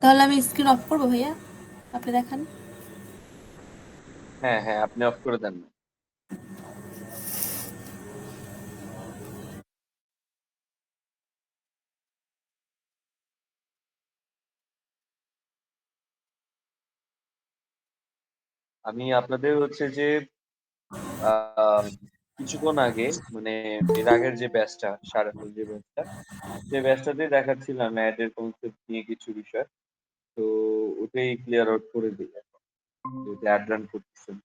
তাহলে আমি screen off করবো ভাইয়া, আপনি দেখান। হ্যাঁ হ্যাঁ, আপনি অফ করে দেন না। আমি আপনাদের হচ্ছে যে আহ কিছুক্ষণ আগে, মানে এর আগের যে ব্যাচটা, সারাফুল যে ব্যাচটা, সেই ব্যাচটাতে দেখাচ্ছিলাম অ্যাড এর কনসেপ্ট নিয়ে কিছু বিষয়। তো ওটাই ক্লিয়ার আউট করে দিই এখন, যেহেতু অ্যাড রান করতেছেন।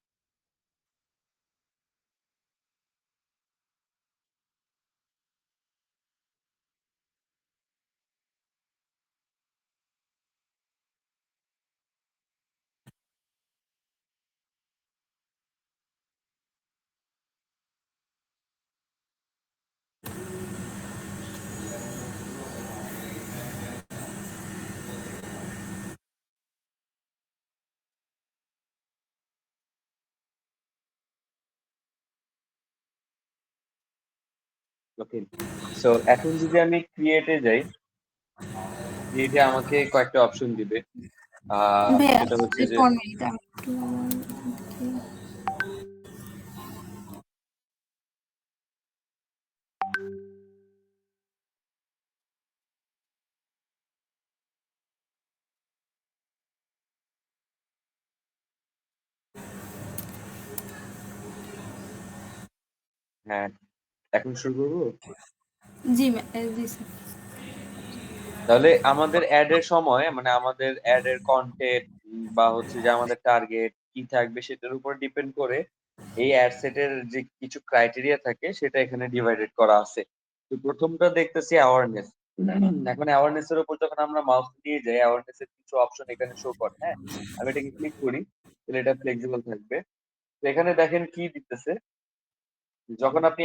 ওকে, সো এখন যদি আমি ক্রিয়েটে যাই, ক্রিয়েটে আমাকে কয়েকটা অপশন দিবে। ভাইয়া সেটা হচ্ছে যে, একটু 1 মিনিট, আমি একটু আমার এখান থেকে। হ্যাঁ, এখন শুরু করবো। জি জি স্যার। আচ্ছা। তাহলে আমাদের অ্যাড এর সময়, মানে আমাদের অ্যাড এর কনটেন্ট বা হচ্ছে যে আমাদের টার্গেট কি থাকবে সেটার উপর ডিপেন্ড করে এই অ্যাড সেটের যে কিছু ক্রাইটেরিয়া থাকে সেটা এখানে ডিভাইডেড করা আছে। তো প্রথমটা দেখতেছি অ্যাওয়ারনেস। এখন অ্যাওয়ারনেস এর উপর যখন আমরা মাউস নিয়ে যাই, অ্যাওয়ারনেস এর কিছু অপশন এখানে শো করে। হ্যাঁ, আমি এটাকে ক্লিক করি, তাহলে এটা ফ্লেক্সিবল থাকবে। তো এখানে দেখেন কি দিতেছে, যখন আপনি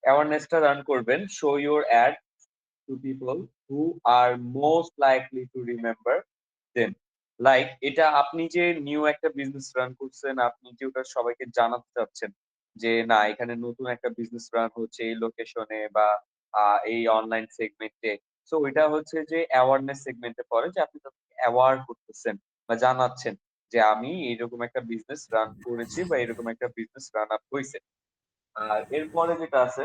অ্যাওয়ারনেসটা রান করবেন, show your add to people who are most likely to remember them. Like এটা আপনি যে নিউ একটা বিজনেস রান করছেন, আপনি যে ওটা সবাইকে জানাতে চাচ্ছেন যে না, এখানে নতুন একটা বিজনেস রান হচ্ছে এই লোকেশনে বা এই অনলাইন সেগমেন্টে। সো ওইটা হচ্ছে যে অ্যাওয়ারনেস সেগমেন্টে পড়ে, যে আপনি তাদেরকে অ্যাওয়ার করতেছেন বা জানাচ্ছেন যে আমি এরকম একটা বিজনেস রান করেছি বা এরকম একটা বিজনেস রান আপ হয়েছে। আর এরপরে যেটা আছে,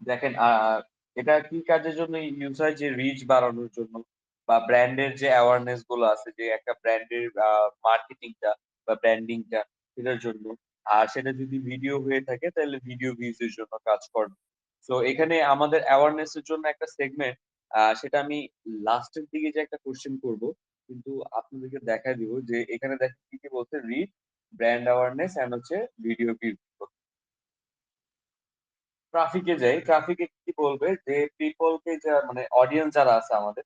দেখেন এটা কি কাজের জন্য ইউজ হয়, যে রিচ বাড়ানোর জন্য বা ব্র্যান্ডের যে অ্যাওয়ারনেস গুলো আছে, যে একটা ব্র্যান্ডের মার্কেটিংটা বা ব্র্যান্ডিংটা, সেটার জন্য। আর সেটা যদি ভিডিও হয়ে থাকে তাহলে ভিডিও ভিউজ এর জন্য কাজ করবে। তো এখানে আমাদের অ্যাওয়ারনেস এর জন্য একটা সেগমেন্ট, সেটা আমি লাস্টের দিকে যে একটা কোশ্চেন করব, কিন্তু আপনাদেরকে দেখা দিব যে এখানে দেখেন কি কি বলছে, রিচ, ব্র্যান্ড অ্যাওয়ারনেস এন্ড হচ্ছে ভিডিও ভিউজ। ট্রাফিকে যাই, ট্রাফিকে কি বলবে, যে পিপলকে, যা মানে অডিয়েন্স যারা আছে আমাদের,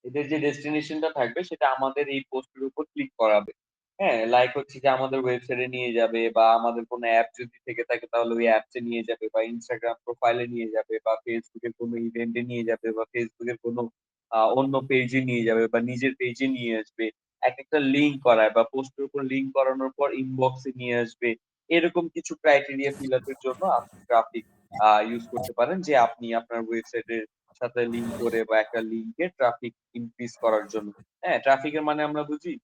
এদের যে ডেস্টিনেশনটা থাকবে সেটা আমাদের এই পোস্টের উপর ক্লিক করাবে। হ্যাঁ, লাইক হচ্ছে যে আমাদের ওয়েবসাইটে নিয়ে যাবে, বা আমাদের কোনো অ্যাপ যদি থেকে থাকে তাহলে ওই অ্যাপসে নিয়ে যাবে, বা ইনস্টাগ্রাম প্রোফাইলে নিয়ে যাবে, বা ফেসবুকের কোনো ইভেন্টে নিয়ে যাবে, বা ফেসবুকের কোনো অন্য পেজে নিয়ে যাবে, বা নিজের পেজে নিয়ে আসবে। এক একটা লিঙ্ক করায়, বা পোস্টের উপর লিঙ্ক করানোর পর ইনবক্সে নিয়ে আসবে। এরকম কিছু ক্রাইটেরিয়া ফিল আপের জন্য আপনি ট্রাফিক ইউজ করতে পারেন, যে আপনি আপনার ওয়েবসাইটের সাথে লিঙ্ক করে বা একটা লিঙ্কে ট্রাফিক ইনক্রিজ করার জন্য। হ্যাঁ, ট্রাফিকের মানে আমরা বুঝি,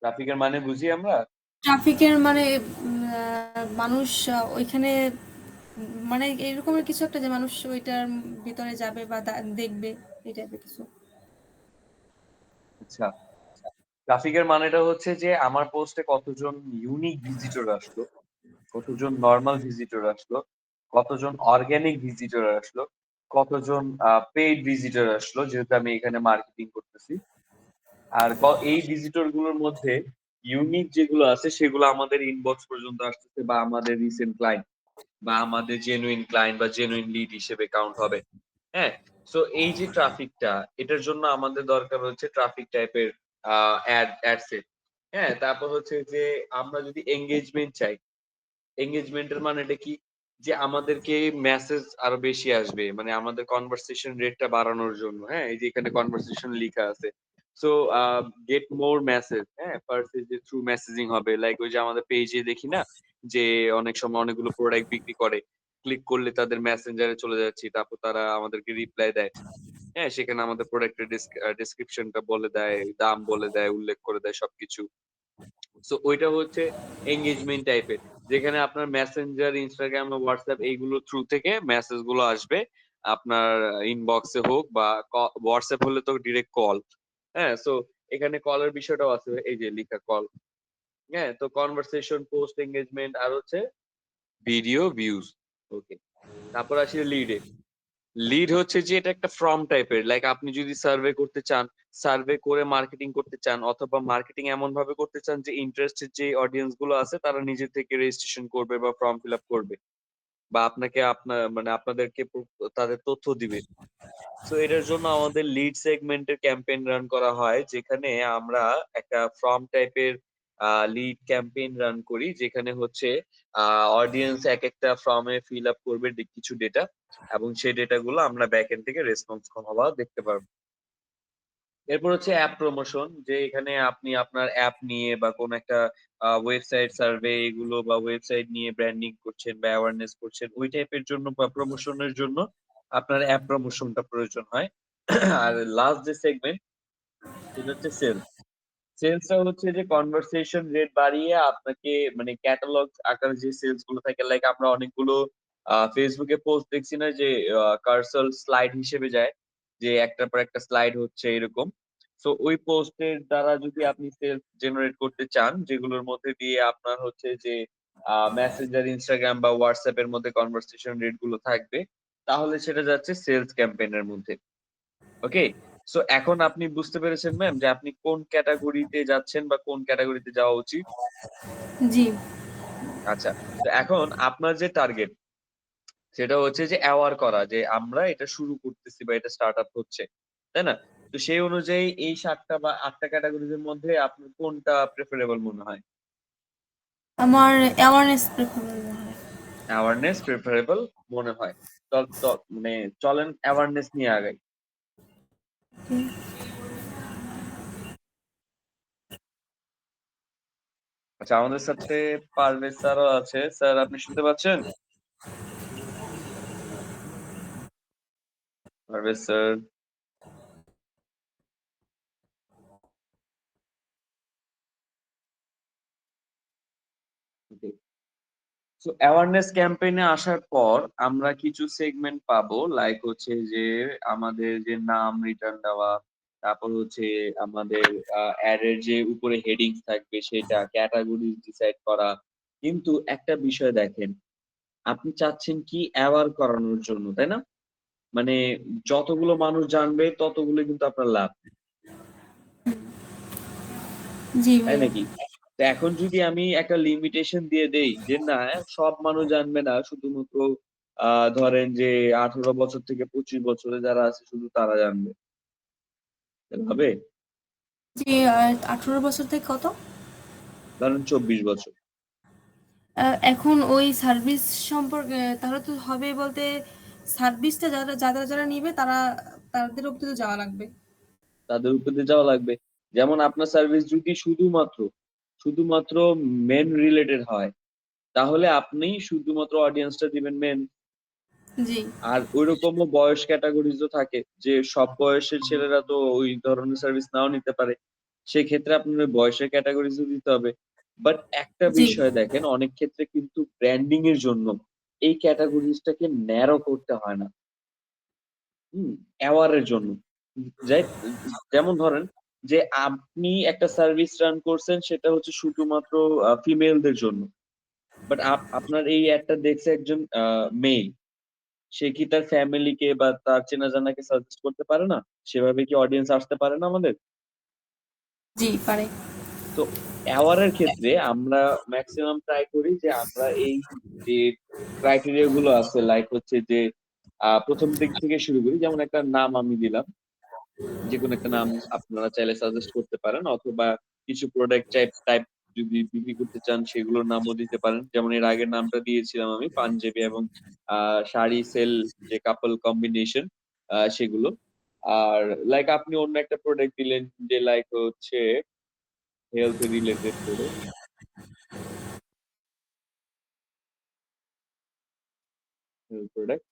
ট্রাফিকের মানে বুঝি আমরা। ট্রাফিকের মানে মানুষ ওইখানে মানে এরকমের কিছু একটা, যে মানুষ ওইটার ভিতরে যাবে বা দেখবে, এই টাইপের কিছু। আচ্ছা, ট্রাফিকের মানেটা হচ্ছে যে আমার পোস্টে কতজন ইউনিক ভিজিটর আসলো, কতজন নর্মাল ভিজিটর আসলো, কতজন অর্গানিক ভিজিটর আসলো, কতজন পেইড ভিজিটর আসলো, যেহেতু আমি এখানে মার্কেটিং করতেছি। আর এই ভিজিটর গুলোর মধ্যে ইউনিক যেগুলো আছে সেগুলো আমাদের ইনবক্স পর্যন্ত আসতেছে, বা আমাদের রিসেন্ট ক্লায়েন্ট বা আমাদের জেনুইন ক্লায়েন্ট বা জেনুইন লিড হিসেবে কাউন্ট হবে। হ্যাঁ, সো এই যে ট্রাফিকটা, এটার জন্য আমাদের দরকার হচ্ছে ট্রাফিক টাইপের অ্যাড সেট। হ্যাঁ, তারপর হচ্ছে যে আমরা যদি এঙ্গেজমেন্ট চাই, এঙ্গেজমেন্টের মানেটা কি, যে আমাদেরকে মেসেজ আরো বেশি আসবে, মানে আমাদের কনভারসেশন রেটটা বাড়ানোর জন্য। হ্যাঁ, এই যে এখানে কনভারসেশন লেখা আছে। সো গেট মোর মেসেজ, হ্যাঁ, পারচেজ থ্রু মেসেজিং হবে। লাইক ওই যে আমাদের পেজে দেখি না, যে অনেক সময় অনেকগুলো প্রোডাক্ট বিক্রি করে, ক্লিক করলে তাদের মেসেঞ্জারে চলে যাচ্ছি। তারপর তারা আমাদেরকে রিপ্লাই দেয়। হ্যাঁ? সেখানে আমাদের প্রোডাক্টের ডেসক্রিপশনটা বলে দেয়, দাম বলে দেয়, উল্লেখ করে দেয় সবকিছু। সো ওইটা হচ্ছে এনগেজমেন্ট টাইপের। যেখানে আপনার মেসেঞ্জার, Instagram বা WhatsApp এইগুলোর থ্রু থেকে মেসেজ গুলো আসবে। আপনার ইনবক্সে হোক বা WhatsApp হলে তো ডিরেক্ট কল। হ্যাঁ? সো এখানে কলের বিষয়টাও আছে। এই যে লিখা কল। হ্যাঁ? তো কনভারসেশন, পোস্ট এনগেজমেন্ট আর হচ্ছে ভিডিও ভিউজ। ওকে। তারপর আসি লিড এ। লিড হচ্ছে যে এটা একটা ফর্ম টাইপের। লাইক আপনি যদি সার্ভে করতে চান, সার্ভে করে মার্কেটিং করতে চান অথবা মার্কেটিং এমনভাবে করতে চান যে ইন্টারেস্টেড যে অডিয়েন্স গুলো আছে তারা নিজে থেকে রেজিস্ট্রেশন করবে বা ফর্ম ফিল আপ করবে। বা আপনাকে মানে আপনাদেরকে তাদের তথ্য দিবে। সো এটার জন্য আমাদের লিড সেগমেন্টের ক্যাম্পেইন রান করা হয়। যেখানে আমরা একটা ফর্ম টাইপের লিড ক্যাম্পেইন রান করি। যেখানে হচ্ছে আ অডিয়েন্স একেকটা ফর্মে ফিল আপ করবে কিছু ডেটা এবং সেই ডেটা গুলো আমরা ব্যাক এন্ড থেকে রেসপন্স হওয়া দেখতে পারবো। এরপর হচ্ছে অ্যাপ প্রমোশন যে এখানে আপনি আপনার অ্যাপ নিয়ে বা কোন একটা ওয়েবসাইট সার্ভে এগুলো বা ওয়েবসাইট নিয়ে ব্র্যান্ডিং করছেন বা অ্যাওয়ারনেস করছেন ওই টাইপের জন্য বা প্রমোশনের জন্য আপনার অ্যাপ প্রমোশনটা প্রয়োজন হয়। আর লাস্ট যে সেগমেন্ট সেটা হচ্ছে সেলস। সেলসটা হচ্ছে যে কনভারসেশন রেট বাড়িয়ে আপনাকে মানে ক্যাটালগ আকারে যে সেলস গুলো থাকে লাইক আমরা অনেকগুলো ফেসবুকে পোস্ট দেখছি না যে কার্সল স্লাইড হিসেবে যায় যে একটার পর একটা স্লাইড হচ্ছে এরকম। সো ওই পোস্টের দ্বারা যদি আপনি সেলস জেনারেট করতে চান যেগুলোর মধ্যে দিয়ে আপনার হচ্ছে যে মেসেঞ্জার, ইনস্টাগ্রাম বা হোয়াটসঅ্যাপ এর মধ্যে কনভারসেশন রেট গুলো থাকবে তাহলে সেটা যাচ্ছে সেলস ক্যাম্পেইন এর মধ্যে। ওকে? সো এখন আপনি বুঝতে পেরেছেন ম্যাম যে আপনি কোন ক্যাটেগরিতে যাচ্ছেন বা কোন ক্যাটেগরিতে যাওয়া উচিত? জি। আচ্ছা। তো এখন আপনার যে টার্গেট সেটা হচ্ছে যে অ্যাওয়ার করা যে আমরা এটা শুরু করতেছি বা এটা স্টার্ট আপ হচ্ছে। তাই না? তো সেই অনুযায়ী এই ৭ টা বা ৮ টা ক্যাটেগরিজ এর মধ্যে আপনার কোনটা প্রেফারেবল মনে হয়? আমার অ্যাওয়ারনেস প্রেফার মনে হয়। অ্যাওয়ারনেস প্রেফারেবল মনে হয়। মানে চলেন অ্যাওয়ারনেস নিয়ে আগাই। আচ্ছা আমাদের সাথে পারভেজ স্যারও আছে। স্যার আপনি শুনতে পাচ্ছেন? পারভেজ স্যার। জি। সো অ্যাওয়ারনেস ক্যাম্পেইন এ আসার পর আমরা কিছু সেগমেন্ট পাবো। লাইক হচ্ছে যে আমাদের যে নাম রিটার্ন দেওয়া, তারপর হচ্ছে আমাদের এড এর যে উপরে হেডিংস থাকবে সেটা, ক্যাটেগরিজ ডিসাইড করা। কিন্তু একটা বিষয় দেখেন, আপনি চাচ্ছেন কি অ্যাওয়ার করানোর জন্য, তাই না? মানে যতগুলো মানুষ জানবে ততগুলো কিন্তু আপনার লাভ। জি তাই ভাইয়া। নাকি? তো এখন যদি আমি একটা লিমিটেশন দিয়ে দেই যে না সব মানুষ জানবে না শুধুমাত্র আ ধরেন যে ১৮ বছর থেকে ২৫ বছরে যারা আছে শুধু তারা জানবে। তাহলে হবে? জি, 18 বছর থেকে কত? ধরেন ২৪ বছর। এখন ওই সার্ভিস সম্পর্কে তাহলে তো হবে বলতে সার্ভিসটা যারা নিবে তাদের অব্দি তো যাওয়া লাগবে। তাদের উপরে যাওয়া লাগবে। যেমন আপনার সার্ভিস যদি শুধুমাত্র মেন রিলেটেড হয়, তাহলে আপনি শুধুমাত্র অডিয়েন্সটা দিবেন মেন। জি, আর ঐরকমও বয়স ক্যাটেগরিজ ও থাকে যে সব বয়সের ছেলেরা তো ওই ধরনের সার্ভিস নাও নিতে পারে। সেক্ষেত্রে আপনার ওই বয়সের ক্যাটেগরিজ ও দিতে হবে। বাট একটা জি, বিষয় দেখেন অনেক ক্ষেত্রে কিন্তু ব্র্যান্ডিং এর জন্য এই ক্যাটেগরিজ টাকে ন্যারো করতে হয় না। হুম? অ্যাওয়ার এর জন্য। যাই যেমন ধরেন যে আপনি একটা সার্ভিস রান করছেন সেটা হচ্ছে শুধুমাত্র ফিমেলদের জন্য। বাট আপনার এই এডটা দেখছে একজন মেয়ে। সে কি তার ফ্যামিলিকে বা তার চেনা জানাকে সাজেস্ট করতে পারে না? সেভাবে কি অডিয়েন্স আসতে পারে না আমাদের? জি পারে। তো অ্যাওয়ার এর ক্ষেত্রে আমরা মেক্সিমাম ট্রাই করি যে আমরা এই যে ক্রাইটেরিয়া গুলো আছে লাইক হচ্ছে যে ১ম দিক থেকে শুরু করি। যেমন একটা নাম আমি দিলাম। যেকোনো একটা নাম আপনারা চাইলে সাজেস্ট করতে পারেন অথবা কিছু প্রোডাক্ট টাইপ যদি বিক্রি করতে চান সেগুলোর নামও দিতে পারেন। যেমন এর আগের নামটা দিয়েছিলাম আমি পাঞ্জাবি এবং শাড়ি সেল যে কাপল কম্বিনেশন সেগুলো। আর লাইক আপনি অন্য একটা প্রোডাক্ট দিলেন যে লাইক হচ্ছে হেলথ রিলেটেড প্রোডাক্ট। প্রোডাক্ট।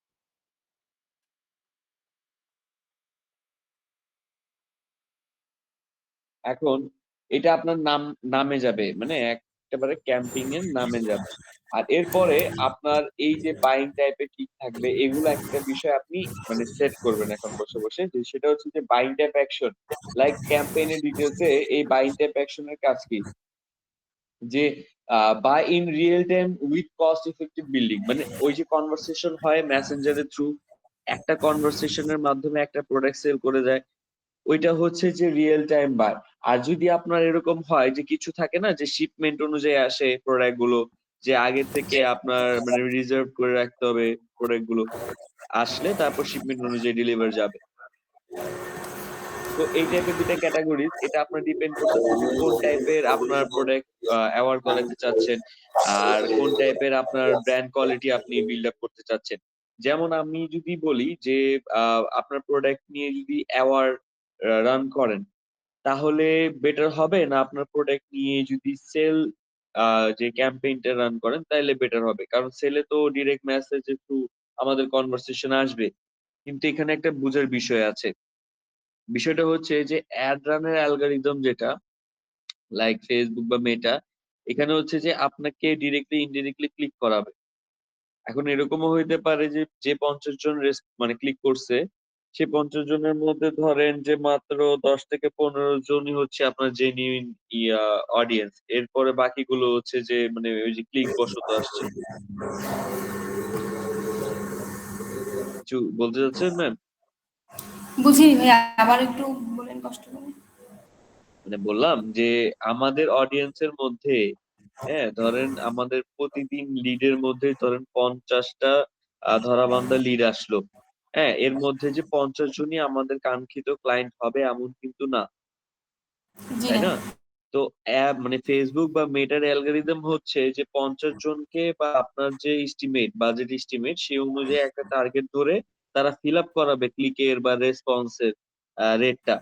এখন এটা আপনার নামে যাবে। মানে একেবারে ক্যাম্পিং এর নামে যাবে। আর এরপরে আপনার এই যে বাইং টাইপ এর কি থাকবে এগুলো একটা বিষয় আপনি মানে সেট করবেন এখন বসে, যে সেটা হচ্ছে যে buying type action. Like campaign এর ডিটেইলস এ এই বাইং টাইপ অ্যাকশন এর কাজ কি? যে buy in real time with cost effective bidding. মানে ওই যে কনভারসেশন হয় মেসেঞ্জার এর থ্রু, একটা কনভারসেশন এর মাধ্যমে একটা প্রোডাক্ট সেল করে যায়। ওইটা হচ্ছে যে রিয়েল টাইম বাই। আর যদি আপনার এরকম হয় যে কিছু থাকে না যে শিপমেন্ট অনুযায়ী আসে প্রোডাক্ট গুলো, যে আগে থেকে আপনার মানে রিজার্ভ করে রাখতে হবে প্রোডাক্ট গুলো, আসলে তারপর শিপমেন্ট অনুযায়ী ডেলিভার যাবে। তো এই টাইপের ২ টা ক্যাটেগরিজ, এটা আপনার ডিপেন্ড করতেছে যে কোন টাইপের আপনার প্রোডাক্ট অ্যাওয়ার করাতে চাচ্ছেন, আর কোন টাইপের আপনার ব্র্যান্ড কোয়ালিটি আপনি বিল্ড আপ করতে চাচ্ছেন। যেমন আমি যদি বলি যে আপনার প্রোডাক্ট নিয়ে যদি অ্যাওয়ার রান করেন, তাহলে বেটার হবে না আপনার প্রোডাক্ট নিয়ে যদি সেল যে ক্যাম্পেইনটা রান করেন তাইলে বেটার হবে। কারণ সেলে তো ডিরেক্ট মেসেজের থ্রু আমাদের কনভারসেশন আসবে। কিন্তু এখানে একটা বুঝার বিষয় আছে। বিষয়টা হচ্ছে যে অ্যাড রানের অ্যালগরিদম যেটা লাইক Facebook বা মেটা, এখানে হচ্ছে যে আপনাকে ডিরেক্টলি ইনডিরেক্টলি ক্লিক করাবে। এখন এরকমও হইতে পারে যে, যে ৫০ জন মানে ক্লিক করছে, সে ৫০ জনের মধ্যে ধরেন যে মাত্র ১০ থেকে ১৫ জনই হচ্ছে আপনার জেনুইন ইয়া অডিয়েন্স। এরপরে বাকিগুলো হচ্ছে যে মানে ওই যে ক্লিক বশত আসছে। কিছু বলতে চাচ্ছেন ম্যাম? বুঝিনি ভাইয়া, আবার একটু বলেন কষ্ট করে। মানে বললাম যে আমাদের অডিয়েন্স এর মধ্যে, হ্যাঁ, ধরেন আমাদের প্রতিদিন লিডের মধ্যে ধরেন ৫০ টা ধরাবাঁধা লিড আসলো। হ্যাঁ? এর মধ্যে যে ৫০ জনই আমাদের কাঙ্ক্ষিত ক্লায়েন্ট হবে এমন কিন্তু না। জি তাই না। না? তো মানে Facebook বা মেটার অ্যালগরিদম হচ্ছে যে ৫০ জনকে বা আপনার যে বাজেট এস্টিমেট সেই অনুযায়ী একটা টার্গেট ধরে তারা ফিল আপ করাবে ক্লিকের বা রেসপন্স এর রেটটা।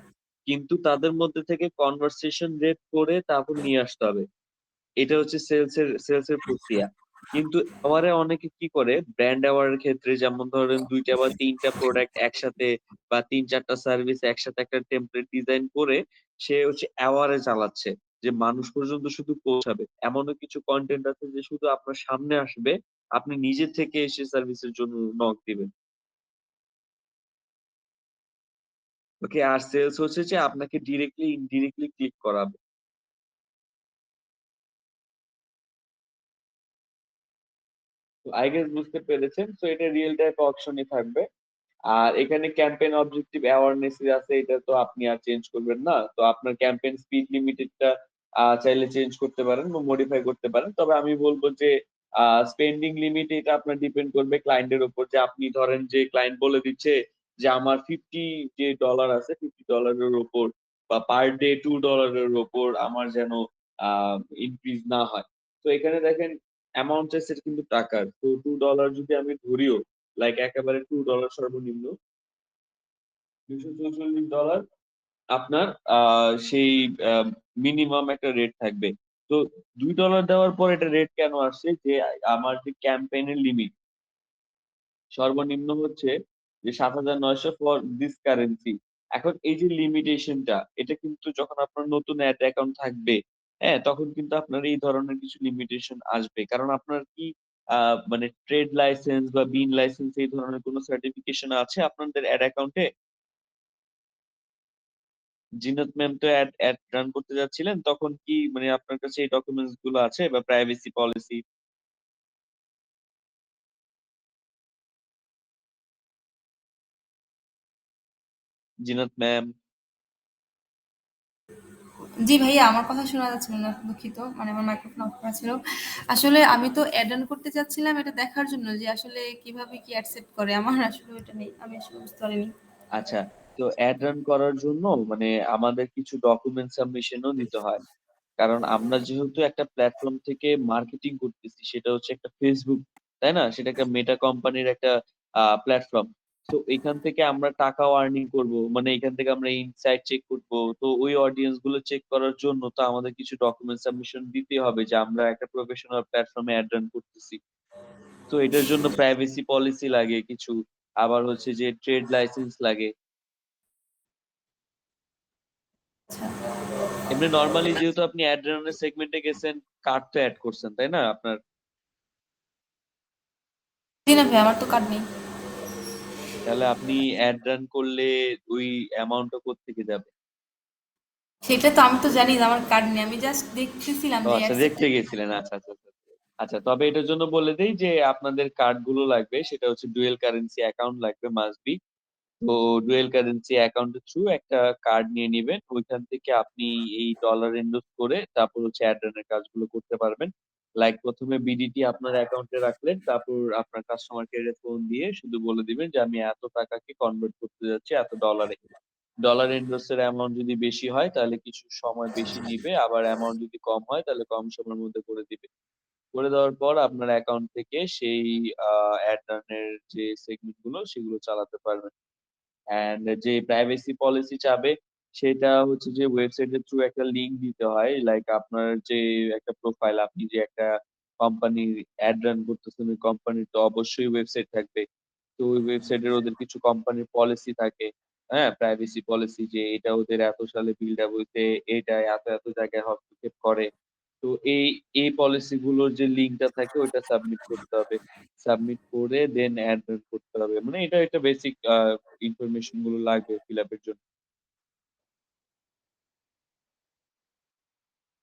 কিন্তু তাদের মধ্যে থেকে কনভারসেশন রেট করে তারপর নিয়ে আসতে হবে। এটা হচ্ছে সেলস এর প্রক্রিয়া। কিন্তু আবারে অনেকে কি করে ব্র্যান্ড অ্যাওয়ার্ড এর ক্ষেত্রে যেমন ধরেন ২ টা বা ৩ টা প্রোডাক্ট একসাথে বা ৩-৪ টা সার্ভিস একসাথে একটা টেমপ্লেট ডিজাইন করে সে হচ্ছে অ্যাওয়ার্ড এ চালাচ্ছে। যে মানুষ পর্যন্ত শুধু পৌঁছাবে। এমনও কিছু কনটেন্ট আছে যে শুধু আপনার সামনে আসবে, আপনি নিজে থেকে এসে সার্ভিসের জন্য নক দিবেন। ওকে? আর সেলস হচ্ছে যে আপনাকে ডিরেক্টলি ইনডিরেক্টলি ক্লিক করাবে। তো আই গেস বুঝতে পেরেছেন। সো এটা রিয়েল টাইপ অপশনই থাকবে। আর এখানে ক্যাম্পেইন অবজেক্টিভ অ্যাওয়ারনেস আছে, এটা তো আপনি আর চেঞ্জ করবেন না। তো আপনার ক্যাম্পেইন স্পিড লিমিটেডটা চাইলে চেঞ্জ করতে পারেন বা মডিফাই করতে পারেন। তবে আমি বলব যে স্পেন্ডিং লিমিট এটা আপনার ডিপেন্ড করবে ক্লায়েন্টের উপর, যে আপনি ধরেন যে ক্লায়েন্ট বলে দিচ্ছে যে আমার 50 যে ডলার আছে $50 এর উপর বা পার ডে $2 এর উপর আমার যেন আ ইনক্রিজ না হয়। তো এখানে দেখেন অ্যামাউন্ট চাইছে কিন্তু টাকার। তো $2 যদি আমি ধরিও, লাইক একেবারে $2 সর্বনিম্ন, $244 আপনার আ সেই আ মিনিমাম একটা রেট থাকবে। তো $2 দেওয়ার পর এটা রেট কেন আসছে? যে আমার যে ক্যাম্পেইন এর লিমিট সর্বনিম্ন হচ্ছে যে ৭,৯০০ ফর দিস কারেন্সি। এখন এই যে লিমিটেশনটা, এটা কিন্তু যখন আপনার নতুন এড অ্যাকাউন্ট থাকবে, হ্যাঁ? তখন কিন্তু আপনার এই ধরনের কিছু লিমিটেশন আসবে। কারণ আপনার কি আ মানে ট্রেড লাইসেন্স বা বিন লাইসেন্স এই ধরনের কোন সার্টিফিকেশন আছে আপনাদের এড অ্যাকাউন্টে? জিনাত ম্যাম তো এড রান করতে যাচ্ছিলেন। তখন কি মানে আপনার কাছে এই ডকুমেন্টস গুলো আছে বা প্রাইভেসি পলিসি? জিনাত ম্যাম? জি ভাইয়া, আমার কথা শোনা যাচ্ছিল না, দুঃখিত। মানে আমার মাইক্রোফোন অফ করা ছিল। আসলে আমি তো অ্যাড অন করতে চাচ্ছিলাম এটা দেখার জন্য যে আসলে কিভাবে কি অ্যাকসেপ্ট করে। আমার আসলে ওইটা নেই। আমি আসলে বুঝতে পারিনি। আচ্ছা। তো এড রান করার জন্য মানে আমাদের কিছু ডকুমেন্ট সাবমিশন ও দিতে হয়। কারণ আমরা যেহেতু একটা প্ল্যাটফর্ম থেকে মার্কেটিং করতেছি, সেটা হচ্ছে একটা Facebook, তাই না? সেটা একটা মেটা কোম্পানির একটা প্ল্যাটফর্ম। তো এখান থেকে আমরা টাকাও আর্নিং করব। মানে এখান থেকে আমরা ইনসাইট চেক করব। তো ওই অডিয়েন্স গুলো চেক করার জন্য তো আমাদের কিছু ডকুমেন্ট সাবমিশন দিতেই হবে যে আমরা একটা প্রফেশনাল প্ল্যাটফর্মে এড রান করতেছি। তো এটার জন্য প্রাইভেসি পলিসি লাগে কিছু। আবার হচ্ছে যে ট্রেড লাইসেন্স লাগে। আচ্ছা। এমনি নরমালি যেহেতু আপনি অ্যাড রানের সেগমেন্টে গেছেন, কার্ড তো এড করছেন, তাই না? আপনার জি না ভাই, আমার তো কার্ড নেই। তাহলে আপনি অ্যাড রান করলে ওই অ্যামাউন্টটা কোত্থেকে যাবে? সেটা তো আমি তো জানি যে আমার কার্ড নেই, আমি জাস্ট দেখতেছিলাম ও যে আচ্ছা, অ্যাডসেট। দেখতে গেছিলেন। আচ্ছা, আচ্ছা, আচ্ছা। আচ্ছা, তবে এটার জন্য বলে দেই যে আপনাদের কার্ড গুলো লাগবে সেটা হচ্ছে ডুয়াল কারেন্সি অ্যাকাউন্ট লাগবে মাস্ট বি। তো ডুয়াল কারেন্সি অ্যাকাউন্টের থ্রু একটা কার্ড নিয়ে নিবেন। ওইখান থেকে আপনি এই ডলার ইনভেস্ট করে তারপর হচ্ছে অ্যাড রানের কাজগুলো করতে পারবেন। লাইক ১ম এ বিডিটি আপনার অ্যাকাউন্টে রাখলেন। তারপর আপনার কাস্টমার কেয়ারে ফোন দিয়ে শুধু বলে দিবেন যে আমি এত টাকাকে কনভার্ট করতে যাচ্ছি এত ডলারে। ডলার ইনভেস্ট এর অ্যামাউন্ট যদি বেশি হয় তাহলে কিছু সময় বেশি নিবে। আবার অ্যামাউন্ট যদি কম হয় তাহলে কম সময়ের মধ্যে করে দিবে। করে দেওয়ার পর আপনার অ্যাকাউন্ট থেকে সেই আ অ্যাড রানের যে সেগমেন্ট গুলো সেগুলো চালাতে পারবেন। অ্যান্ড যে প্রাইভেসি পলিসি চাবে সেটা হচ্ছে যে ওয়েবসাইটের থ্রু একটা লিংক দিতে হয়। লাইক আপনার যে একটা প্রোফাইল, আপনি যে একটা কোম্পানির অ্যাড রান করতেছেন, ওই কোম্পানির তো অবশ্যই ওয়েবসাইট থাকবে। তো ওই ওয়েবসাইটের ওদের কিছু কোম্পানির পলিসি থাকে, হ্যাঁ? প্রাইভেসি পলিসি যে এটা ওদের এত সালে বিল্ড আপ হইছে, এটা এত জায়গায় হস্তক্ষেপ করে। তো এই পলিসি গুলোর যে লিঙ্কটা থাকে ওইটা সাবমিট করতে হবে। সাবমিট করে দেন অ্যাড রান করতে হবে। মানে এটা বেসিক ইনফরমেশন গুলো লাগবে ফিল আপ এর জন্য।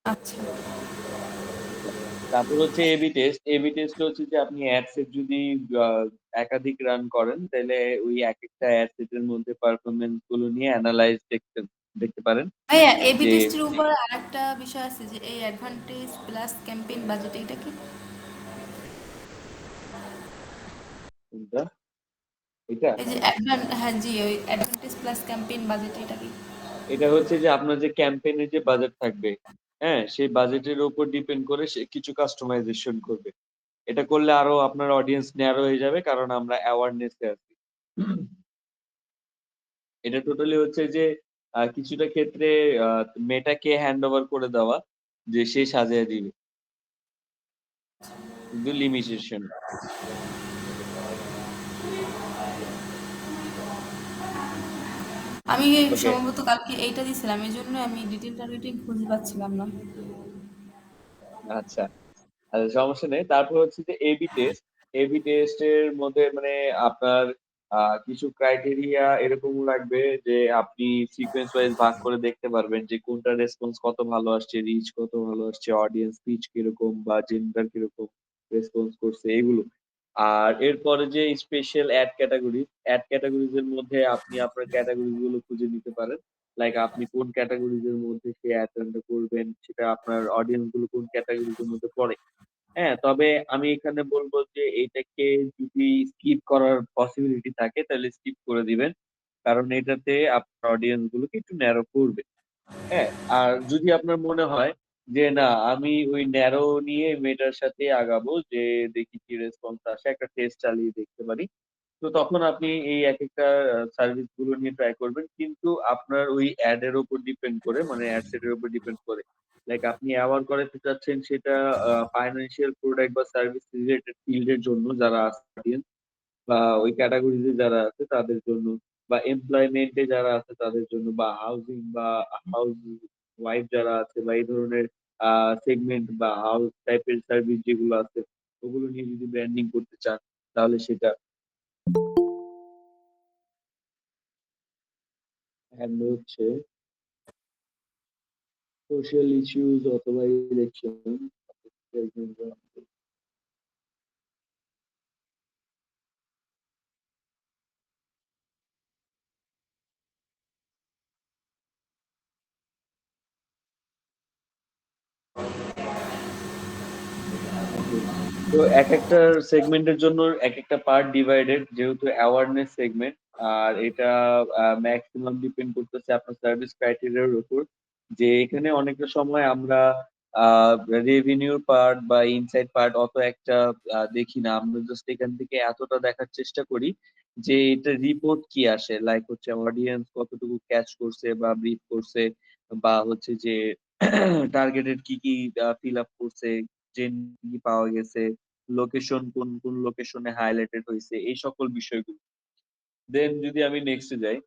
আচ্ছা। আচ্ছা। তারপর হচ্ছে এবি টেস্ট। এবি টেস্ট হচ্ছে যে আপনি অ্যাড সেট যদি আ একাধিক রান করেন তাইলে ওই একেকটা অ্যাড সেটের মধ্যে পারফরম্যান্স গুলো নিয়ে এনালাইজ দেখতে পারেন ভাইয়া, এবি যে টেস্টের উপর আরেকটা বিষয় আছে যে এই অ্যাডভান্টেজ প্লাস ক্যাম্পেইন বাজেট, এটা কি? কোনটা? এটা? এই যে হ্যাঁ জি, ওই অ্যাডভান্টেজ প্লাস ক্যাম্পেইন বাজেট, এটা কি? এটা হচ্ছে যে আপনার যে ক্যাম্পেইন এর যে বাজেট থাকবে, হ্যাঁ? সেই বাজেটের উপর ডিপেন্ড করে সে কিছু কাস্টমাইজেশন করবে। এটা করলে আরো আপনার অডিয়েন্স ন্যারো হয়ে যাবে কারণ আমরা অ্যাওয়ারনেস এ আছি। এটা টোটালি হচ্ছে যে কিছুটা ক্ষেত্রে আ মেটাকে হ্যান্ড ওভার করে দেওয়া যে সে সাজায় দিবে। কিন্তু লিমিটেশন। আমি ওকে। সম্ভবত কালকে এইটা দিছিলাম, এই জন্য আমি ডিটেল টার্গেটিং খুঁজে পাচ্ছিলাম না। আচ্ছা। আচ্ছা, সমস্যা নেই। তারপর হচ্ছে যে এবি টেস্ট। এবি টেস্ট এর মধ্যে মানে আপনার কিছু ক্রাইটেরিয়া এরকম লাগবে যে আপনি সিকোয়েন্স ওয়াইজ ভাগ করে দেখতে পারবেন যে কোনটার রেসপন্স কত ভালো আসছে, রিচ কত ভালো আসছে, অডিয়েন্স রিচ কিরকম বা জেন্ডার কিরকম রেসপন্স করছে এগুলো। আর এরপরে যে স্পেশাল অ্যাড ক্যাটেগরিজ এর মধ্যে আপনি আপনার ক্যাটেগরিজ গুলো খুঁজে নিতে পারেন। লাইক আপনি কোন ক্যাটেগরিজ এর মধ্যে সেই অ্যাড রানটা করবেন, সেটা আপনার অডিয়েন্স গুলো কোন ক্যাটেগরিজ এর মধ্যে পড়ে। হ্যাঁ, তবে আমি এখানে বলব যে এইটাকে যদি স্কিপ করার পসিবিলিটি থাকে তাহলে স্কিপ করে দিবেন। কারণ এটাতে আপনার অডিয়েন্স গুলোকে একটু ন্যারো করবে। হ্যাঁ? আর যদি আপনার মনে হয় যে না আমি ওই ন্যারো নিয়ে মেয়েটার সাথে আগাবো যে দেখি কি রেসপন্স আসে, একটা টেস্ট চালিয়ে দেখতে পারি। তো তখন আপনি এই একেকটা সার্ভিস গুলো নিয়ে ট্রাই করবেন। কিন্তু আপনার ওই এড এর উপর ডিপেন্ড করে মানে এড সেট এর উপর ডিপেন্ড করে। লাইক আপনি এওয়ার করাতে চাচ্ছেন সেটা ফাইন্যান্সিয়াল প্রোডাক্ট বা সার্ভিস রিলেটেড ফিল্ড এর জন্য যারা আছেন বা ওই ক্যাটেগরিজ এ যারা আছে তাদের জন্য বা এমপ্লয়মেন্ট এ যারা আছে তাদের জন্য বা হাউজিং বা হাউস ওয়াইফ যারা আছে বা এই ধরনের আ সেগমেন্ট বা হাউস টাইপের সার্ভিস যেগুলো আছে ওগুলো নিয়ে যদি ব্র্যান্ডিং করতে চান তাহলে সেটা হ্যান্ড হচ্ছে সোশ্যাল ইস্যুস অথবা ইলেকশন। ওকে। তো একেকটা সেগমেন্টের জন্য একেকটা পার্ট ডিভাইডেড যেহেতু অ্যাওয়ারনেস সেগমেন্ট আর এটা মেক্সিমাম ডিপেন্ড করতেছে আপনার সার্ভিস ক্রাইটেরিয়ার উপর। যে এখানে অনেকটা সময় আমরা আ রেভিনিউর পার্ট বা ইনসাইড পার্ট অত একটা দেখি না। আমরা জাস্ট এখান থেকে এতটা দেখার চেষ্টা করি যে এটা রিপোর্ট কি আসে। লাইক হচ্ছে অডিয়েন্স কতটুকু ক্যাচ করছে বা ব্রিফ করছে বা হচ্ছে যে টার্গেটেড কি ফিল আপ করছে, ট্রেন্ড কি পাওয়া গেছে। লোকেশন কোন কোন লোকেশনে হাইলাইটেড হয়েছে এই সকল বিষয়গুলো। দেন যদি আমি নেক্সটে যাই,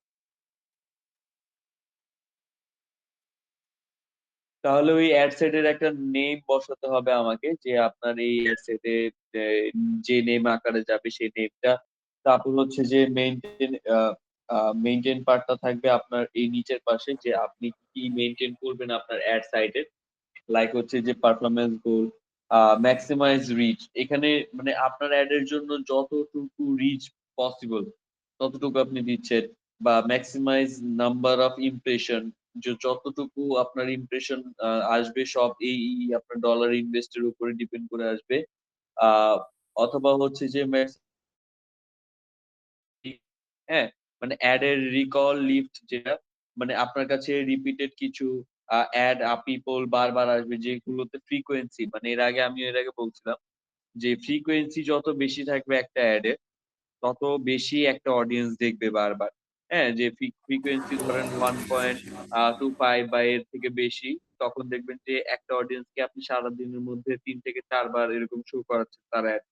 তাহলে ওই অ্যাড সেটের একটা নেম বসাতে হবে আমাকে, যে আপনার এই অ্যাড সেটে যে নেম আকারে যাবে সেই নেমটা। তারপর হচ্ছে যে মেইনটেইন পার্টটা থাকবে আপনার এই নিচের পাশে, যে আপনি কি মেইনটেইন করবেন আপনার অ্যাড সাইটে। লাইক হচ্ছে যে পারফরম্যান্স গোল, ম্যাক্সিমাইজ রিচ, এখানে মানে আপনার অ্যাড এর জন্য যতটুকু রিচ পসিবল ততটুকু আপনি দিচ্ছেন, বা ম্যাক্সিমাইজ নাম্বার অফ ইমপ্রেশন, যে যতটুকু আপনার ইমপ্রেশন আসবে সব এই আপনার ডলার ইনভেস্টের উপরে ডিপেন্ড করে আসবে। আহ অথবা হচ্ছে যে হ্যাঁ, মানে অ্যাড এর রিকল লিফট যেটা, মানে আপনার কাছে রিপিটেড কিছু অ্যাড পিপল বারবার আসবে যেগুলোতে ফ্রিকোয়েন্সি, মানে এর আগে বলছিলাম যে ফ্রিকোয়েন্সি যত বেশি থাকবে একটা অ্যাড এর, তত বেশি একটা অডিয়েন্স দেখবে বারবার। হ্যাঁ, যে ফ্রিকোয়েন্সি ধরেন 1.25 বা এর থেকে বেশি, তখন দেখবেন যে একটা অডিয়েন্সকে আপনি সারাদিনের মধ্যে ৩ থেকে ৪ বার এরকম শো করাচ্ছেন তার অ্যাড।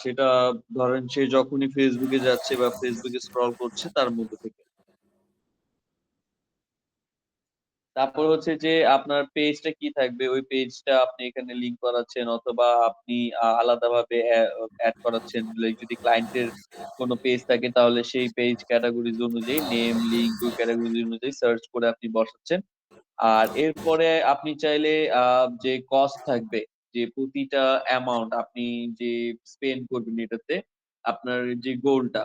সেটা ধরেন সে যখনই Facebook এ যাচ্ছে বা Facebook এ স্ক্রল করছে তার মধ্যে থেকে। তারপর হচ্ছে যে আপনার পেজটা কি থাকবে, ওই পেজটা আপনি এখানে লিংক করাচ্ছেন, অথবা আপনি আলাদাভাবে এড করাচ্ছেন। লাইক যদি ক্লায়েন্টের কোনো পেজ থাকে তাহলে সেই পেজ ক্যাটেগরিজ অনুযায়ী নেম, লিংক ওই ক্যাটেগরিজ অনুযায়ী সার্চ করে আপনি বসাচ্ছেন। আর এরপরে আপনি চাইলে যে কস্ট থাকবে, যে প্রতিটা অ্যামাউন্ট আপনি যে স্পেন্ড করবেন এটাতে, আপনার যে গোলটা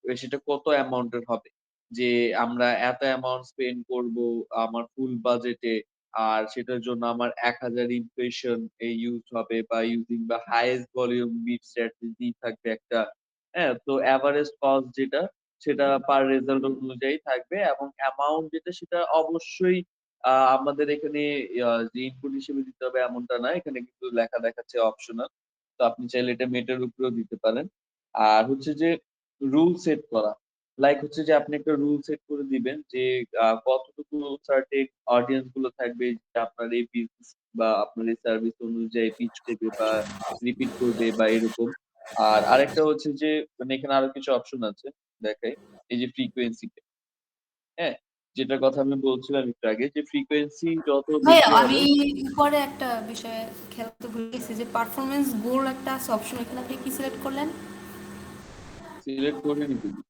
সেটা কত অ্যামাউন্টের হবে। যে আমরা এত অ্যামাউন্ট স্পেন্ড করব আমার ফুল বাজেটে, আর সেটার জন্য আমার ১,০০০ ইমপ্রেশন ইউজ হবে, বা ইউজিং বা হাইয়েস্ট ভলিউম বিট স্ট্র্যাটেজি থাকবে একটা। হ্যাঁ? তো এভারেজ কস্ট যেটা সেটা পার রেজাল্ট অনুযায়ী থাকবে, এবং অ্যামাউন্ট যেটা সেটা অবশ্যই আমাদের এখানে যে ইনপুট হিসেবে দিতে হবে এমনটা না। এখানে কিন্তু লেখা দেখাচ্ছে অপশনাল। তো আপনি চাইলে এটা মেটার উপরেও দিতে পারেন। আর হচ্ছে যে রুল সেট করা। লাইক হচ্ছে যে আপনি একটা রুল সেট করে দিবেন যে কতটুকু সার্টেন অডিয়েন্স গুলো থাকবে যে আপনার এই বিজনেস বা আপনার এই সার্ভিস অনুযায়ী পিচ করবে বা রিপিট করবে বা এরকম। আর আরেকটা হচ্ছে যে মানে এখানে আরো কিছু অপশন আছে দেখাই। এই যে ফ্রিকোয়েন্সি, হ্যাঁ? যেটার কথা আমি বলছিলাম একটু আগে, যে ফ্রিকোয়েন্সি যত ভাইয়া বেশি আমি হবে। উপরে একটা বিষয়ে খেয়াল করতে ভুলে গেছি যে পারফরমেন্স গোল একটা আছে অপশন, এখানে আপনি কি সিলেক্ট করলেন? সিলেক্ট করিনি কিন্তু।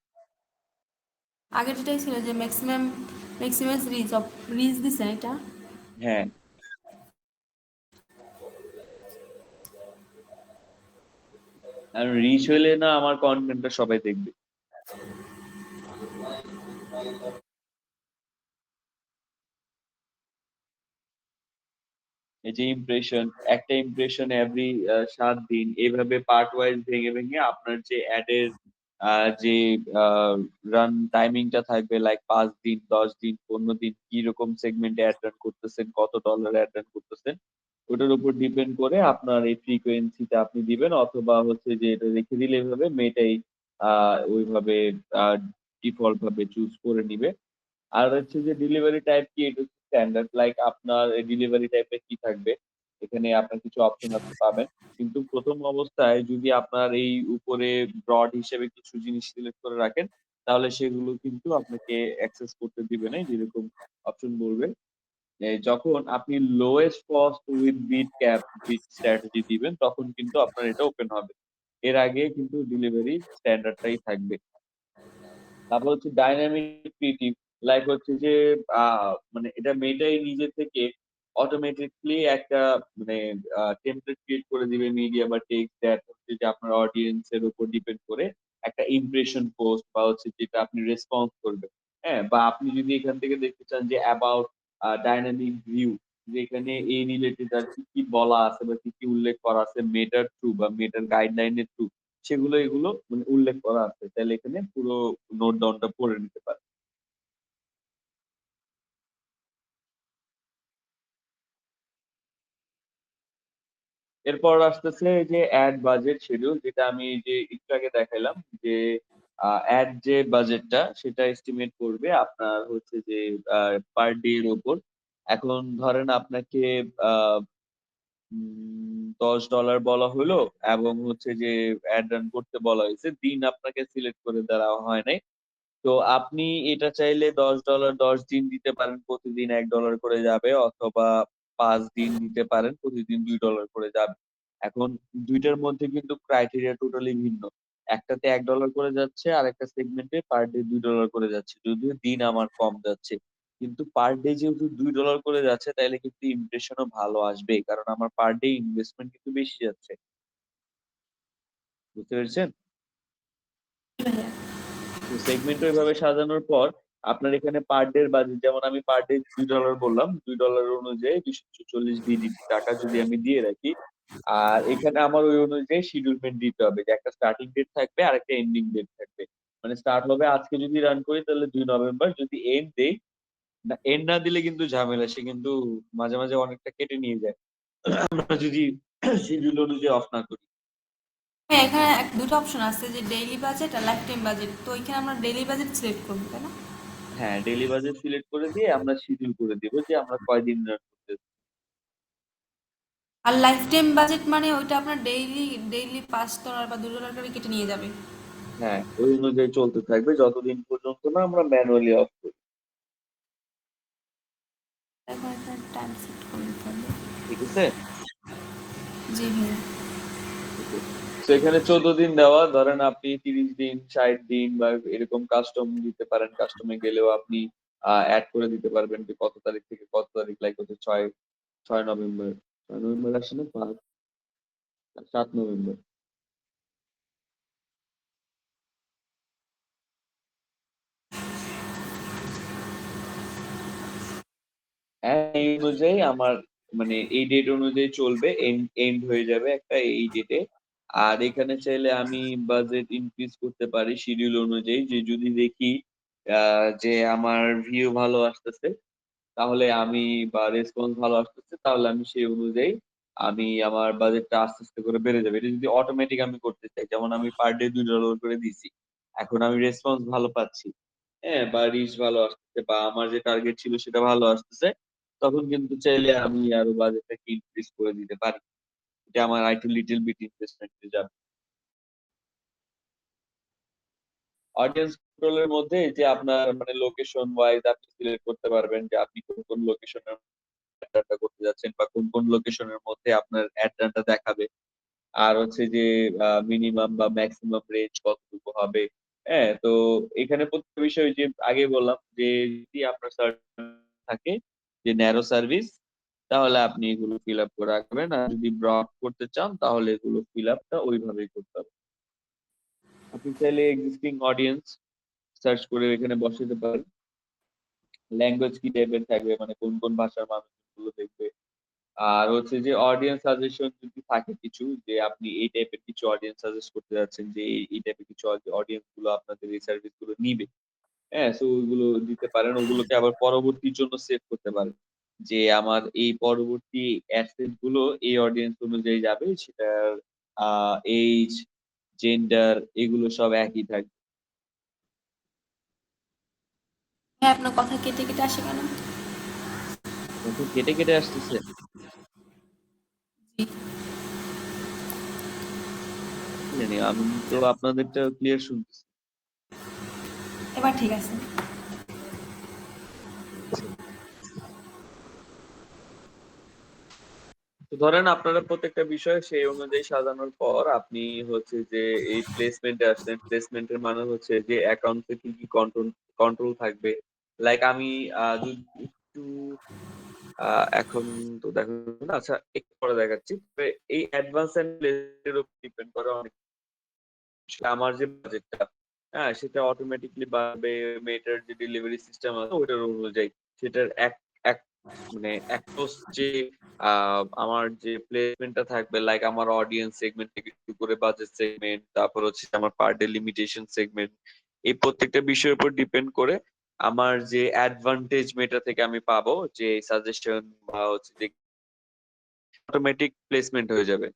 আগে যেটাই ছিল যে ম্যাক্সিমাম রিচ দিছেন এটা। হ্যাঁ, আর রিচ হইলে না আমার কনটেন্টটা সবাই দেখবে। এই যে ইমপ্রেশন, একটা ইমপ্রেশন এভরি ৭ দিন, এভাবে পার্ট ওয়াইজ ভেঙে ভেঙে আপনার যে অ্যাড এর যে রান টাইমিংটা থাকবে, লাইক ৫ দিন, ১০ দিন, ১৫ দিন, কিরকম সেগমেন্টে অ্যাড রান করতেছেন, কত ডলার অ্যাড রান করতেছেন, ওটার উপর ডিপেন্ড করে আপনার এই ফ্রিকোয়েন্সিটা আপনি দিবেন, অথবা হচ্ছে যে এটা রেখে দিলে এভাবে মেটাই ওইভাবে ডিফল্ট ভাবে চুজ করে নিবে। আর হচ্ছে যে ডেলিভারি টাইপ কি, এটা হচ্ছে স্ট্যান্ডার্ড। লাইক আপনার ডেলিভারি টাইপে কি থাকবে, এখানে আপনার কিছু অপশন আপনি পাবেন। কিন্তু ১ম অবস্থায় যদি আপনার এই উপরে ব্রড হিসেবে কিছু জিনিস সিলেক্ট করে রাখেন, তাহলে সেগুলো কিন্তু আপনাকে অ্যাক্সেস করতে দিবে না। যেরকম অপশন বলবে যখন আপনি lowest cost with bid strategy দিবেন, তখন কিন্তু আপনার এটা ওপেন হবে। এর আগে কিন্তু ডেলিভারি স্ট্যান্ডার্ড টাই থাকবে। তারপর হচ্ছে ডাইনামিক ক্রিয়েটিভ, লাইক হচ্ছে যে মানে এটা মেয়েটাই নিজে থেকে অটোমেটিকলি একটা মানে টেমপ্লেট ক্রিয়েট করে দিবে, মিডিয়া বা টেক্সট দ্যাট হচ্ছে যে আপনার অডিয়েন্স এর উপর ডিপেন্ড করে একটা ইমপ্রেশন পোস্ট বা হচ্ছে যেটা আপনি রেসপন্স করবেন। হ্যাঁ? বা আপনি যদি এখান থেকে দেখতে চান যে অ্যাবাউট ডাইনামিক ভিউ, যে এখানে এই রিলেটেড আর কি বলা আছে বা কি উল্লেখ করা আছে মেটার থ্রু বা মেটার গাইডলাইন এর থ্রু, সেগুলো এগুলো মানে উল্লেখ করা আছে। তাইলে এখানে পুরো নোট ডাউনটা পড়ে নিতে পারেন। এরপর আসতেছে এই যে এড বাজেট শিডিউল, যেটা আমি এই যে একটু আগে দেখাইলাম, যে এড যে বাজেটটা সেটা এস্টিমেট করবে আপনার হচ্ছে যে পার ডে এর উপর। এখন ধরেন আপনাকে $10 বলা হলো এবং হচ্ছে যে অ্যাড রান করতে বলা হয়েছে। দিন আপনাকে সিলেক্ট করে দেওয়া হয় নাই। তো আপনি এটা চাইলে $10 10 দিন দিতে পারেন, প্রতিদিন $1 করে যাবে, অথবা 5 দিন দিতে পারেন, প্রতিদিন $2 করে যাবে। এখন ২ টার মধ্যে কিন্তু ক্রাইটেরিয়া টোটালি ভিন্ন। একটাতে $1 করে যাচ্ছে, আরেকটা সেগমেন্টে পার ডে $2 করে যাচ্ছে। যদিও দিন আমার কম যাচ্ছে। কিন্তু পার ডে যেহেতু $2 করে যাচ্ছে তাইলে কিন্তু ইমপ্রেশনও ভালো আসবেই। কারণ আমার পার ডে ইনভেস্টমেন্ট কিন্তু বেশি যাচ্ছে। বুঝতে পেরেছেন? ভাইয়া। তো সেগমেন্ট ওইভাবে সাজানোর পর আপনার এখানে পার ডে বাজেট, যেমন আমি পার ডে $2 বললাম, $2 অনুযায়ী 240 বিডিটি টাকা যদি আমি দিয়ে রাখি, আর এখানে আমার ওই অনুযায়ী শিডিউলমেন্ট দিতে হবে যে একটা স্টার্টিং ডেট থাকবে আর একটা এন্ডিং ডেট থাকবে। মানে স্টার্ট হবে আজকে যদি রান করি তাহলে 2 নভেম্বর, যদি এন্ড দেই, না এন্ড না দিলে কিন্তু ঝামেলা, সে কিন্তু মাঝে মাঝে অনেকটা কেটে নিয়ে যায় আমরা যদি শিডিউল অনুযায়ী অফ না করি। হ্যাঁ, এখানে দুটো অপশন আছে যে ডেইলি বাজেট আর লাইফ টাইম বাজেট, তো এখানে আমরা ডেইলি বাজেট সিলেক্ট করবো তাই না? হ্যাঁ, ডেইলি বাজেট সিলেক্ট করে দিয়ে আমরা শিডিউল করে দিব যে আমরা কয়দিন রান করতে। আর লাইফ টাইম বাজেট মানে ওইটা আপনার ডেইলি ডেইলি $5 বা $2 করে কেটে নিয়ে যাবে। হ্যাঁ, ওই অনুযায়ী চলতে থাকবে যতদিন পর্যন্ত না আমরা ম্যানুয়ালি অফ করি। এখন একটা টাইম সেট করে দিতে হবে। ঠিক আছে? জি ভাইয়া। ওকে। সো এখানে 14 দিন দেওয়া, ধরেন আপনি 30 দিন, 60 দিন বা এরকম কাস্টম দিতে পারেন। কাস্টমে গেলেও আপনি এড করে দিতে পারবেন যে কত তারিখ থেকে কত তারিখ, লাইক হচ্ছে 6 নভেম্বর। 6 নভেম্বর আসছে না? 7 নভেম্বর। হ্যাঁ, এই অনুযায়ী আমার মানে এই ডেট অনুযায়ী চলবে। এন্ড এন্ড হয়ে যাবে একটা এই ডেটে। আর এখানে চাইলে আমি বাজেট ইনক্রিজ করতে পারি শিডিউল অনুযায়ী, যে যদি দেখি যে আমার ভিউ ভালো আসতেছে, তাহলে আমি বা রেসপন্স ভালো আসতেছে, তাহলে আমি সেই অনুযায়ী আমি আমার বাজেটটা আস্তে আস্তে করে বেড়ে যাবে। এটা যদি অটোমেটিক আমি করতে চাই, যেমন আমি পার ডে $2 করে দিছি, এখন আমি রেসপন্স ভালো পাচ্ছি, হ্যাঁ, বা রিচ ভালো আসতেছে, বা আমার যে টার্গেট ছিল সেটা ভালো আসতেছে, তখন কিন্তু চাইলে আমি আরো বাজেটটাকে ইনক্রিজ করে দিতে পারি। এটা আমার আরেকটু লিটল বিট ইনভেস্টমেন্টে যাবে। অডিয়েন্স কন্ট্রোলের মধ্যে যে আপনার মানে লোকেশন ওয়াইজ আপনি সিলেক্ট করতে পারবেন যে আপনি কোন কোন লোকেশনে অ্যাডটা করতে যাচ্ছেন, বা কোন কোন লোকেশনের মধ্যে আপনার অ্যাডটা দেখাবে। আর হচ্ছে যে মিনিমাম বা ম্যাক্সিমাম রেঞ্জ কতটুকু হবে। হ্যাঁ, তো এখানে প্রত্যেকটা বিষয় যে আগে বললাম যে যদি আপনার সার্চ থাকে যে ন্যারো সার্ভিস, তাহলে আপনি এগুলো ফিল আপ করে রাখবেন। আর যদি ব্রড করতে চান তাহলে এগুলো ফিল আপটা ওইভাবেই করতে হবে। আপনি চাইলে এক্সিস্টিং অডিয়েন্স সার্চ করে এখানে বসাতে পারেন। ল্যাঙ্গুয়েজ কি টাইপের থাকবে, মানে কোন কোন ভাষার মানুষগুলো দেখবে। আর হচ্ছে যে অডিয়েন্স সাজেশন যদি থাকে কিছু, যে আপনি এই টাইপের কিছু অডিয়েন্স সাজেস্ট করতে যাচ্ছেন, যে এই টাইপের কিছু অডিয়েন্স গুলো আপনাদের এই সার্ভিস গুলো নিবে। হ্যাঁ, সো ওইগুলো দিতে পারেন। ওগুলোকে আবার পরবর্তীর জন্য সেভ করতে পারেন। যে আমার এই পরবর্তী অ্যাডসেট গুলো এই অডিয়েন্স অনুযায়ী যাবে, সেটার এইজ, জেন্ডার এগুলো সব একই থাকবে। হ্যাঁ, আপনার কথা কেটে কেটে আসে কেন? কত কেটে কেটে আসতেছে? জি। কি জানি, আমি তো আপনাদেরটা ক্লিয়ার শুনতেছি। এবার ঠিক আছে। আচ্ছা। তো ধরেন আপনারা প্রত্যেকটা বিষয় সেই অনুযায়ী সাজানোর পর আপনি হচ্ছে যে এই প্লেসমেন্টে আসলেন। প্লেসমেন্টের মানে হচ্ছে যে অ্যাকাউন্টে কি কি কন্ট্রোল কন্ট্রোল থাকবে। লাইক আমি যদি একটু এখন তো দেখা যাবে না, আচ্ছা একটু পরে দেখাচ্ছি। তবে এই অ্যাডভান্স এন্ড প্লেসের উপর ডিপেন্ড করে অনেক। আমার যে বাজেটটা, হ্যাঁ, সেটা অটোমেটিকলি বাড়বে। মেটার যে ডেলিভারি সিস্টেম আছে ওটার অনুযায়ী সেটার এক এক মানে অ্যাক্রস যে আমার যে প্লেসমেন্টটা থাকবে, লাইক আমার অডিয়েন্স সেগমেন্ট থেকে শুরু করে বাজেট সেগমেন্ট, তারপর হচ্ছে আমার পার ডে লিমিটেশন সেগমেন্ট, এই প্রত্যেকটা বিষয়ের উপর ডিপেন্ড করে আমার যে অ্যাডভান্টেজ মেটা থেকে আমি পাবো যে সাজেশন বা হচ্ছে যে অটোমেটিক প্লেসমেন্ট হয়ে যাবে।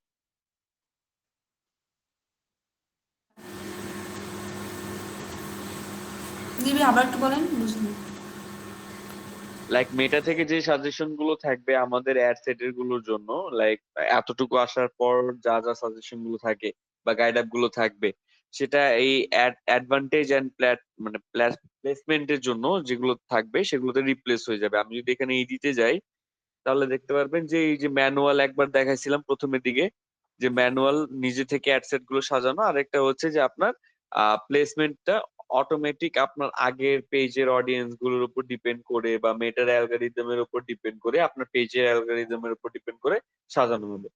জি ভাই, আবার একটু বলেন, বুঝলি। লাইক মেটা থেকে যে সাজেশন গুলো থাকবে আমাদের অ্যাড সেটের গুলোর জন্য, লাইক এতটুকু আসার পর যা যা সাজেশন গুলো থাকে বা গাইড আপ গুলো থাকবে, সেটা এই অ্যাডভান্টেজ এন্ড মানে প্লেসমেন্টের জন্য যেগুলো থাকবে সেগুলোতে রিপ্লেস হয়ে যাবে। আমি যদি এখানে এই দিতে যাই, তাহলে দেখতে পারবেন যে এই যে ম্যানুয়াল একবার দেখাইছিলাম প্রথমের দিকে, যে ম্যানুয়াল নিজে থেকে অ্যাডসেট গুলো সাজানো, আর একটা হচ্ছে যে আপনার প্লেসমেন্টটা অটোমেটিক আপনার আগের পেজের অডিয়েন্স গুলোর উপর ডিপেন্ড করে বা মেটার অ্যালগোরিদমের উপর ডিপেন্ড করে আপনার পেজের অ্যালগোরিদমের উপর ডিপেন্ড করে সাজানো হবে।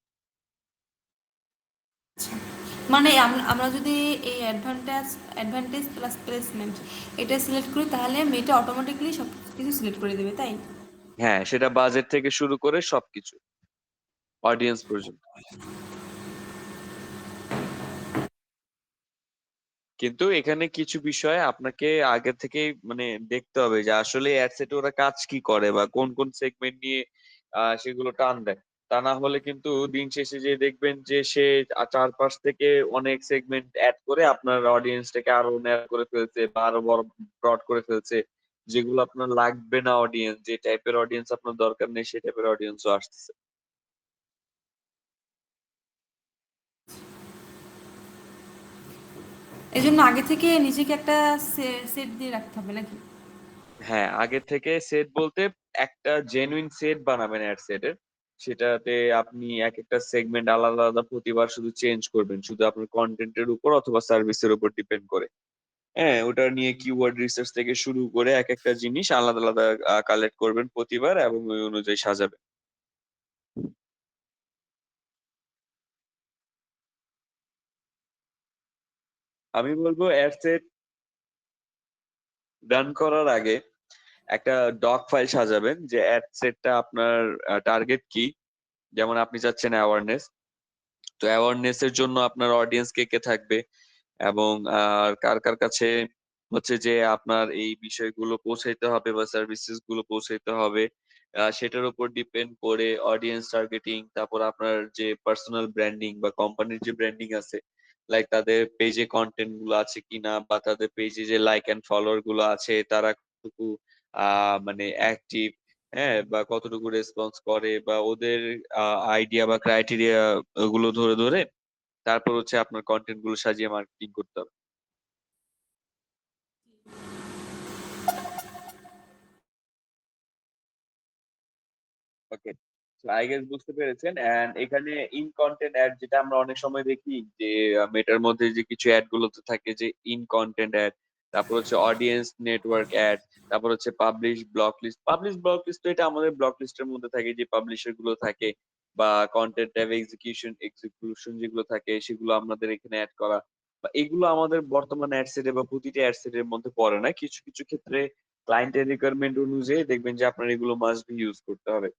মানে আমরা যদি এই অ্যাডভান্টেজ প্লাস প্লেসমেন্ট এটা সিলেক্ট করি তাহলে মেয়েটা অটোমেটিকলি সব কিছু সিলেক্ট করে দেবে, তাই? হ্যাঁ, সেটা বাজেট থেকে শুরু করে সবকিছু, অডিয়েন্স পর্যন্ত। কিন্তু এখানে কিছু বিষয় আপনাকে আগে থেকে মানে দেখতে হবে যে আসলে অ্যাডসেটে ওরা কাজ কি করে বা কোন কোন সেগমেন্ট নিয়ে সেগুলো টান দেয়। তা না হলে কিন্তু দিন শেষে যে দেখবেন যে সে চারপাশ থেকে অনেক সেগমেন্ট অ্যাড করে আপনার অডিয়েন্সটাকে আরো ন্যারো করে ফেলছে বা আরো বড় ব্রড করে ফেলছে, যেগুলো আপনার লাগবে না। অডিয়েন্স যে টাইপের অডিয়েন্স আপনার দরকার নেই সেই টাইপের অডিয়েন্সও আসতেছে। এই জন্য আগে থেকে নিজেকে একটা সেট দিয়ে রাখতে হবে নাকি? হ্যাঁ, আগে থেকে সেট বলতে একটা জেনুইন সেট বানাবেন অ্যাড সেটের। সেটাতে আপনি এক একটা সেগমেন্ট আলাদা আলাদা প্রতিবার শুধু চেঞ্জ করবেন, শুধু আপনার কন্টেন্টের উপর অথবা সার্ভিসের উপর ডিপেন্ড করে। হ্যাঁ, ওটা নিয়ে কিওয়ার্ড রিসার্চ থেকে শুরু করে এক একটা জিনিস আলাদা আলাদা কালেক্ট করবেন প্রতিবার এবং ওই অনুযায়ী সাজাবেন। আমি বলবো অ্যাড সেট ডান করার আগে একটা ডক ফাইল সাজাবেন যে অ্যাড সেটটা আপনার টার্গেট কি। যেমন আপনি চাচ্ছেন অ্যাওয়ারনেস, তো অ্যাওয়ারনেস এর জন্য আপনার অডিয়েন্স কে কে থাকবে এবং কার কার কাছে হচ্ছে যে আপনার এই বিষয়গুলো পৌঁছাইতে হবে বা সার্ভিসেস গুলো পৌঁছাইতে হবে, সেটার উপর ডিপেন্ড করে অডিয়েন্স টার্গেটিং, তারপর আপনার যে পার্সোনাল ব্র্যান্ডিং বা কোম্পানির যে ব্র্যান্ডিং আছে, লাইক তাদের পেজে কন্টেন্ট গুলো আছে কিনা বা তাদের পেজে যে লাইক এন্ড ফলোয়ার গুলো আছে তারা কতটুকু মানে অ্যাক্টিভ, হ্যাঁ, বা কতটুকু রেসপন্স করে বা ওদের আইডিয়া বা ক্রাইটেরিয়া গুলো ধরে ধরে তারপর হচ্ছে আপনার কন্টেন্ট গুলো সাজিয়ে মার্কেটিং করতে হবে। ওকে, আই গেস বুঝতে পেরেছেন। এন্ড এখানে ইন কন্টেন্ট অ্যাড যেটা আমরা অনেক সময় দেখি যে মেটার মধ্যে যে কিছু অ্যাড গুলোতে থাকে যে ইন কন্টেন্ট অ্যাড, তারপর হচ্ছে অডিয়েন্স নেটওয়ার্ক অ্যাড, তারপর হচ্ছে পাবলিশ ব্লক লিস্ট। তো এটা আমাদের ব্লক লিস্টের মধ্যে থাকে যে পাবলিশার গুলো থাকে বা কন্টেন্ট ট্যাব এক্সিকিউশন যেগুলো থাকে সেগুলো আমাদের এখানে অ্যাড করা, বা এগুলো আমাদের বর্তমান অ্যাড সেটে বা প্রতিটি অ্যাড সেটের মধ্যে পড়ে না। কিছু কিছু ক্ষেত্রে ক্লায়েন্টের রিকোয়ারমেন্ট অনুযায়ী দেখবেন যে আপনার এগুলো মাস্ট বি ইউজ করতে হবে।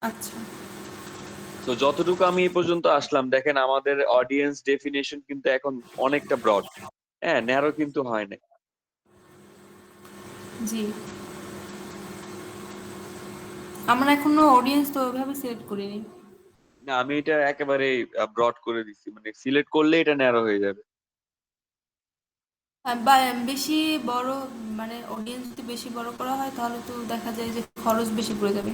আচ্ছা। তো যতটুকু আমি এই পর্যন্ত আসলাম, দেখেন আমাদের অডিয়েন্স ডেফিনেশন কিন্তু এখন অনেকটা ব্রড, হ্যাঁ, ন্যারো কিন্তু হয় না। জি। আমরা এখনো অডিয়েন্স তো ওইভাবে সিলেক্ট করিনি। না, আমি এটা একেবারে ব্রড করে দিচ্ছি, মানে সিলেক্ট করলে এটা ন্যারো হয়ে যাবে। বা বেশি বড়, মানে অডিয়েন্স যদি বেশি বড় করা হয় তাহলে তো দেখা যায় যে খরচ বেশি পড়ে যাবে।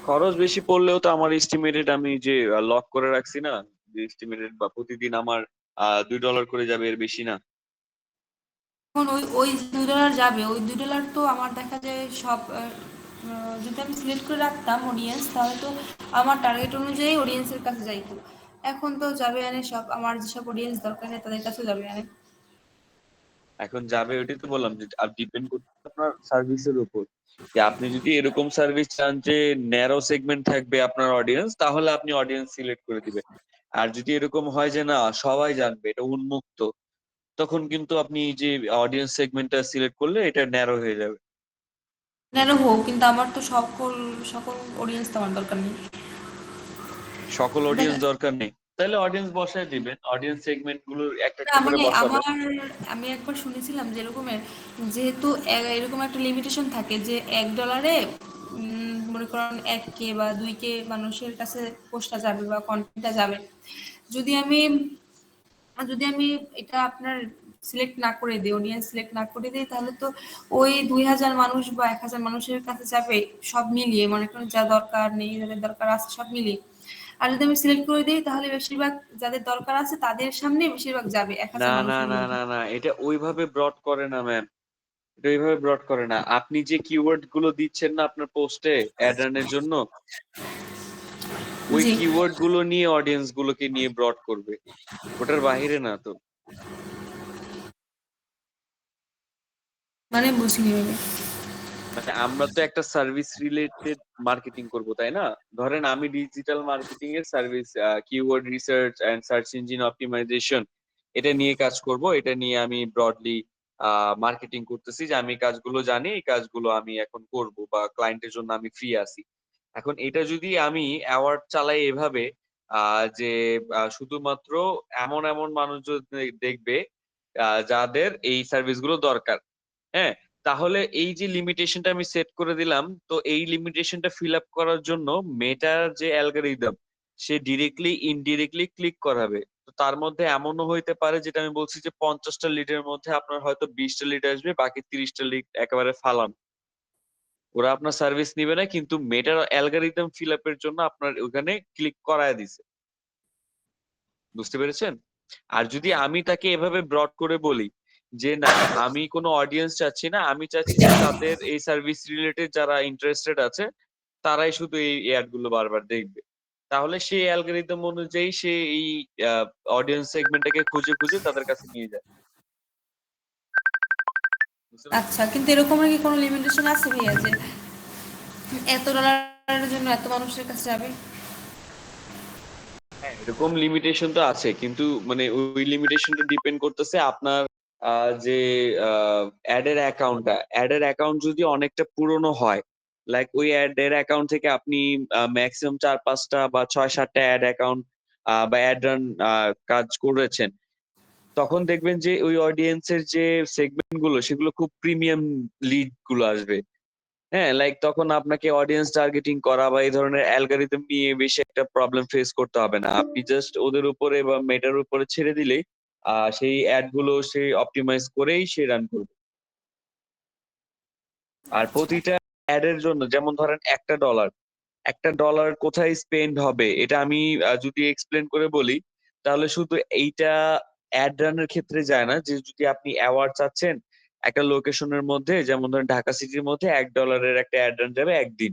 খরচ বেশি পড়লেও তো আমার এস্টিমেটেড, আমি যে লক করে রাখছি না, যে এস্টিমেটেড বা প্রতিদিন আমার $2 করে যাবে, এর বেশি না। এখন ওই ওই $2 যাবে, ওই $2 তো আমার দেখা যায় সব যদি আমি সিলেক্ট করে রাখতাম অডিয়েন্স তাহলে তো আমার টার্গেট অনুযায়ী অডিয়েন্সের কাছে যাইতো। এখন তো যাবে আনে সব আমার যেসব অডিয়েন্স দরকার হয় তাদের কাছে যাবে আনে। এখন যাবে ওইটাই তো বললাম যে ডিপেন্ড করছে আপনার সার্ভিসের উপর, যে আপনি যদি এরকম সার্ভিস চান যে ন্যারো সেগমেন্ট থাকবে আপনার অডিয়েন্স, তাহলে আপনি অডিয়েন্স সিলেক্ট করে দিবেন। আর যদি এরকম হয় যে না সবাই জানবে এটা উন্মুক্ত, তখন কিন্তু আপনি যে অডিয়েন্স সেগমেন্টটা সিলেক্ট করলে এটা ন্যারো হয়ে যাবে। কেন হোক, কিন্তু আমার তো সকল সকল অডিয়েন্স তো আমার দরকার নেই। সকল অডিয়েন্স দেখা দরকার নেই, তাহলে অডিয়েন্স বসায় দিবেন, অডিয়েন্স সেগমেন্ট গুলো একটা একটা করে মানে বসাবেন। আমার, আমি একবার শুনেছিলাম যে এরকমের, যেহেতু এরকম একটা লিমিটেশন থাকে যে $1 মনে করেন 1K বা 2K মানুষের কাছে পোস্টটা যাবে বা কন্টেন্টটা যাবে। যদি আমি যদি আমি এটা আপনার সিলেক্ট না করে দিই, অডিয়েন্স সিলেক্ট না করে দিই, তাহলে তো ওই 2000 মানুষ বা 1000 মানুষের কাছে যাবে সব মিলিয়ে, মনে করেন যা দরকার নেই, যাদের দরকার আছে সব মিলিয়ে। আর যদি আমি সিলেক্ট করে দিই তাহলে বেশিরভাগ যাদের দরকার আছে তাদের সামনে বেশিরভাগ যাবে এক না হাজার না মানুষের না মধ্যে। না না, এটা ওইভাবে ব্রড করে না ম্যাম। এটা ওইভাবে ব্রড করে না। আপনি যে কিওয়ার্ড গুলো দিচ্ছেন না আপনার পোস্টে অ্যাড রানের জন্য, ওই জি, কিওয়ার্ড গুলো নিয়ে অডিয়েন্স গুলোকে নিয়ে ব্রড করবে, ওটার বাহিরে না তো। মানে বুঝিনি আমি। মানে আমরা তো একটা সার্ভিস রিলেটেড মার্কেটিং করব, তাই না? ধরেন আমি ডিজিটাল মার্কেটিং এর service, keyword research and search engine optimisation, এটা নিয়ে কাজ করব। এটা নিয়ে আমি ব্রডলি মার্কেটিং করতেছি যে আমি এই কাজগুলো জানি, এই কাজগুলো আমি এখন করব বা ক্লায়েন্টের জন্য আমি ফ্রি আছি। এখন এটা যদি আমি অ্যাওয়ার্ড চালাই এভাবে, যে শুধুমাত্র এমন এমন মানুষজন দেখবে যাদের এই সার্ভিস গুলো দরকার, হ্যাঁ, তাহলে এই যে লিমিটেশনটা আমি সেট করে দিলাম, তো এই লিমিটেশনটা ফিল আপ করার জন্য মেটার যে অ্যালগরিদম, সে ডিরেক্টলি ইনডিরেক্টলি ক্লিক করাবে। তো তার মধ্যে এমনও হইতে পারে, যেটা আমি বলছি যে 50টা লিডের মধ্যে আপনার হয়তো 20টা লিড আসবে, বাকি 30টা লিড একেবারে ফালান। ওরা আপনার সার্ভিস নিবে না, কিন্তু মেটার অ্যালগরিদম ফিল আপের জন্য আপনার ওখানে ক্লিক করায় দিছে। বুঝতে পেরেছেন? আর যদি আমি তাকে এভাবে ব্রড করে বলি যে না, আমি কোনো অডিয়েন্স চাচ্ছি না, আমি চাচ্ছি যে তাদের এই সার্ভিস রিলেটেড যারা ইন্টারেস্টেড আছে তারাই শুধু এই অ্যাড গুলো বারবার দেখবে, তাহলে সেই অ্যালগরিদম অনুযায়ী সে এই অডিয়েন্স সেগমেন্টটাকে খুঁজে খুঁজে তাদের কাছে নিয়ে যায়। বুঝতে পেরেছেন? আচ্ছা, কিন্তু এরকমের কি কোনো লিমিটেশন আছে ভাইয়া যে এত ডলারের জন্য এত মানুষের কাছে যাবে? হ্যাঁ, এরকম লিমিটেশন তো আছে, কিন্তু মানে ওই লিমিটেশনটা ডিপেন্ড করতেছে আপনার যে অ্যাড এর অ্যাকাউন্ট যদি অনেকটা পুরনো হয়, লাইক ওই অ্যাড এর অ্যাকাউন্ট থেকে আপনি ম্যাক্সিমাম 4-5টা বা 6-7টা অ্যাড অ্যাকাউন্ট বা অ্যাড রান কাজ করেছেন, তখন দেখবেন যে ওই অডিয়েন্সের যে সেগমেন্ট গুলো সেগুলো খুব প্রিমিয়াম লিড গুলো আসবে। হ্যাঁ, লাইক তখন আপনাকে অডিয়েন্স টার্গেটিং করা বা এই ধরনের অ্যালগরিদম নিয়ে বেশি একটা প্রবলেম ফেস করতে হবে না। আপনি জাস্ট ওদের উপরে বা মেটার উপরে ছেড়ে দিলেই সেই অ্যাড গুলো সে অপটিমাইজ করেই সে রান করবে। আর আচ্ছা, প্রতিটা অ্যাড এর জন্য, যেমন ধরেন একটা ডলার কোথায় স্পেন্ড হবে, এটা আমি যদি এক্সপ্লেন করে বলি, তাহলে শুধু এইটা অ্যাড রানের ক্ষেত্রে যায় না, যে যদি আপনি অ্যাওয়ার্ড চাচ্ছেন একটা লোকেশনের মধ্যে, যেমন ধরেন ঢাকা সিটির মধ্যে $1 একটা অ্যাড রান যাবে একদিন,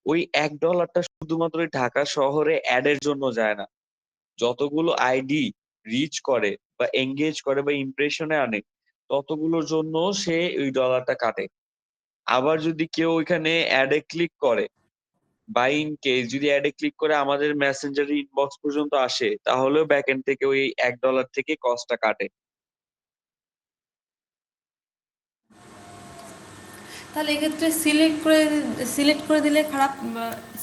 ওই $1টা শুধুমাত্র ওই ঢাকা শহরে অ্যাড এর জন্য যায় না, যতগুলো আইডি রিচ করে বা এঙ্গেজ করে বা ইমপ্রেশনে আনে, ততগুলোর জন্য সে ওই ডলারটা কাটে। আবার যদি কেউ ওইখানে অ্যাডে ক্লিক করে, বা ইন কেস যদি অ্যাডে ক্লিক করে আমাদের মেসেঞ্জার ইনবক্স পর্যন্ত আসে, তাহলেও ব্যাকএন্ড থেকে ওই $1 থেকে কস্টটা কাটে। তাহলে এক্ষেত্রে সিলেক্ট করে দিলে খারাপ,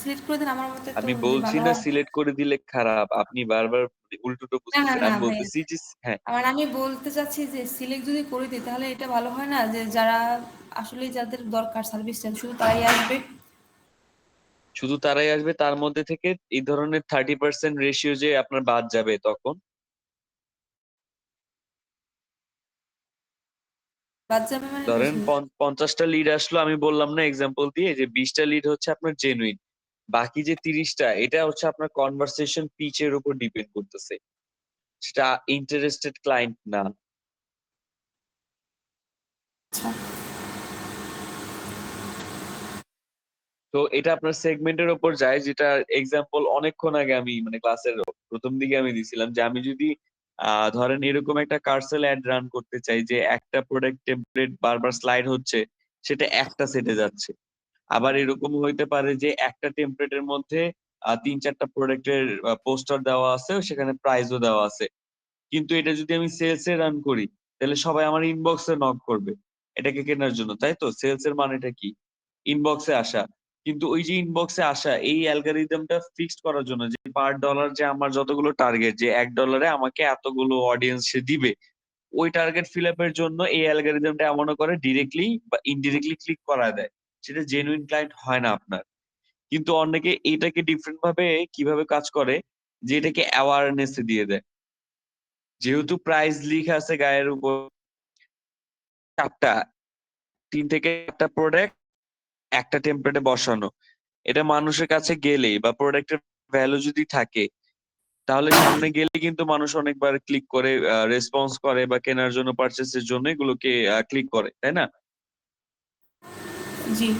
সিলেক্ট করে দিলে আমার মতে তো আমি যে বলছি ভালো না হয়। সিলেক্ট করে দিলে খারাপ, আপনি বারবার উল্টোটো না না বুঝতেছেন। না আমি ভাইয়া, বলতেছি যে হ্যাঁ, আবার আমি বলতে চাচ্ছি যে সিলেক্ট যদি করে দিই তাহলে এটা ভালো হয় না, যে যারা আসলে যাদের দরকার সার্ভিসটা শুধু তারাই আসবে। শুধু তারাই আসবে, তার মধ্যে থেকে এই ধরনের 30% রেশিও যে আপনার বাদ যাবে তখন। বাদ যাবে মানে ধরেন বুঝিনি। 50টা লিড আসলো, আমি বললাম না এক্সাম্পল দিয়ে যে 20টা লিড হচ্ছে আপনার জেনুইন, বাকি যে 30টা এটা হচ্ছে আপনার কনভারসেশন পিচের উপর ডিপেন্ড করতেছে, সেটা ইন্টারেস্টেড ক্লায়েন্ট না। আচ্ছা, তো এটা আপনার সেগমেন্টের উপর যায়, যেটা এক্সাম্পল অনেকক্ষণ আগে আমি মানে ক্লাসের প্রথম দিকে আমি দিছিলাম, যে আমি যদি ধরেন এরকম একটা কার্সেল অ্যাড রান করতে চাই যে একটা প্রোডাক্ট টেমপ্লেট বারবার স্লাইড হচ্ছে, সেটা একটা সেটে যাচ্ছে। আবার এরকম হইতে পারে যে একটা টেমপ্লেটের মধ্যে 3-4টা প্রোডাক্টের পোস্টার দেওয়া আছে, সেখানে প্রাইসও দেওয়া আছে, কিন্তু এটা যদি আমি সেলস এ রান করি, তাহলে সবাই আমার ইনবক্সে নক করবে এটাকে কেনার জন্য, তাই তো? সেলস এর মানেটা কি? ইনবক্সে আসা। কিন্তু ওই যে ইনবক্সে আসা, এই অ্যালগরিদমটা ফিক্সড করার জন্য যে পার ডলার যে আমার যতগুলো টার্গেট, যে $1 আমাকে এতগুলো অডিয়েন্স সে দিবে, ওই টার্গেট ফিল আপের জন্য এই অ্যালগরিদমটা এমন করে ডিরেক্টলি বা ইনডিরেক্টলি ক্লিক করা দেয়, সেটা জেনুইন ক্লায়েন্ট হয় না আপনার। কিন্তু অনেকে এটাকে ডিফারেন্ট ভাবে কিভাবে কাজ করে, যে এটাকে অ্যাওয়ারনেস দিয়ে দেয়, যেহেতু প্রাইস লিখা আছে গায়ের উপর, চারটা, 3 থেকে 4টা প্রোডাক্ট একটা টেমপ্লেটে বসানো। এটা মানুষের কাছে গেলেই বা প্রোডাক্টের ভ্যালু যদি থাকে, তাহলে সামনে গেলে কিন্তু মানুষ অনেকবার ক্লিক করে, রেসপন্স করে বা কেনার জন্য, পারচেসের জন্য এগুলোকে ক্লিক করে, তাই না? জি।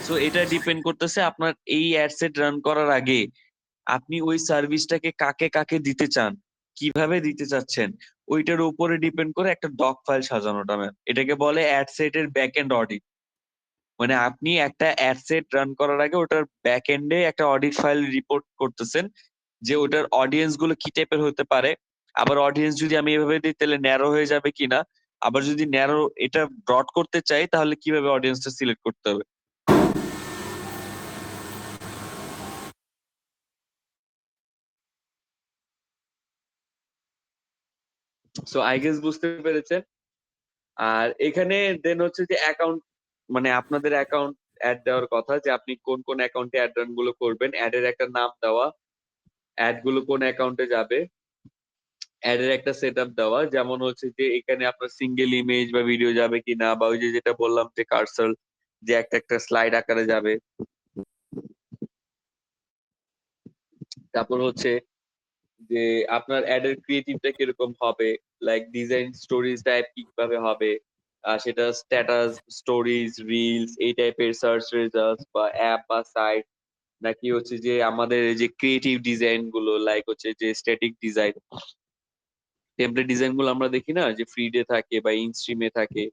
সো এটা ডিপেন্ড করতেছে আপনার এই অ্যাডসেট রান করার আগে আপনি ওই সার্ভিসটাকে কাকে কাকে দিতে চান, কিভাবে দিতে চাচ্ছেন, ওইটার উপরে ডিপেন্ড করে একটা ডক ফাইল সাজানোটা, ম্যাম। এটাকে বলে অ্যাডসেটের ব্যাক এন্ড অডিট। মানে আপনি একটা অ্যাডসেট রান করার আগে ওটার ব্যাক এন্ডে একটা অডিট ফাইল রিপোর্ট করতেছেন, যে ওটার অডিয়েন্স গুলো কি টাইপের হতে পারে। আবার অডিয়েন্স যদি আমি এভাবে দিই তাহলে ন্যারো হয়ে যাবে কিনা, আবার যদি ন্যারো এটা ব্রড করতে চাই তাহলে কিভাবে অডিয়েন্সটা সিলেক্ট করতে হবে। সো আই গেস বুঝতে পেরেছেন। আর এখানে দেন হচ্ছে যে অ্যাকাউন্ট, মানে আপনাদের অ্যাকাউন্ট অ্যাড দেওয়ার কথা, যে আপনি কোন কোন অ্যাকাউন্টে অ্যাড রান গুলো করবেন, অ্যাডের একটা নাম দেওয়া, অ্যাড গুলো কোন অ্যাকাউন্টে যাবে, অ্যাড এর একটা সেটআপ দেওয়া, যেমন হচ্ছে যে এখানে আপনার সিঙ্গেল ইমেজ বা ভিডিও যাবে কিনা, বা ওই যে যেটা বললাম যে কার্সর, যে একটা একটা স্লাইড আকারে যাবে। তারপর হচ্ছে যে আপনার অ্যাড এর ক্রিয়েটিভটা কিরকম হবে, লাইক ডিজাইন, স্টোরিজ টাইপ কিভাবে হবে, সেটা স্ট্যাটাস, স্টোরিজ, রিলস এই টাইপের, সার্চ রেজাল্টস বা অ্যাপ বা সাইট, নাকি হচ্ছে যে আমাদের এই যে ক্রিয়েটিভ ডিজাইন গুলো, লাইক হচ্ছে যে স্ট্যাটিক ডিজাইন, টেমপ্লেট ডিজাইন গুলো আমরা দেখি না যে ফিডে থাকে বা ইনস্ট্রিমে থাকে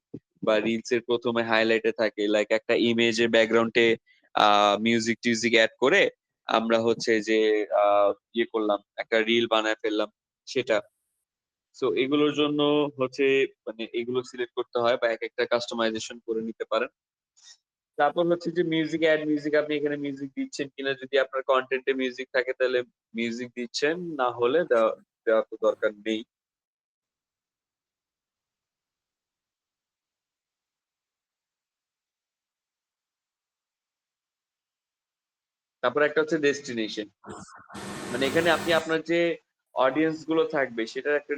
বা রিলস এর প্রথমে হাইলাইটে থাকে, লাইক একটা ইমেজের ব্যাকগ্রাউন্ডে মিউজিক টিউজিক অ্যাড করে আমরা হচ্ছে যে ইয়ে করলাম, একটা রিল বানায় ফেললাম সেটা। সো এগুলোর জন্য হচ্ছে মানে এগুলো সিলেক্ট করতে হয় বা এক একটা কাস্টমাইজেশন করে নিতে পারেন। তারপর হচ্ছে যে মিউজিক অ্যাড, মিউজিক আপনি এখানে মিউজিক দিচ্ছেন কিনা, যদি আপনার কন্টেন্টে মিউজিক থাকে তাহলে মিউজিক দিচ্ছেন, না হলে দেওয়া দেওয়া তো দরকার নেই। তারপর একটা হচ্ছে ডেস্টিনেশন, মানে এখানে আপনি আপনার যে অডিয়েন্স গুলো থাকবে সেটার একটা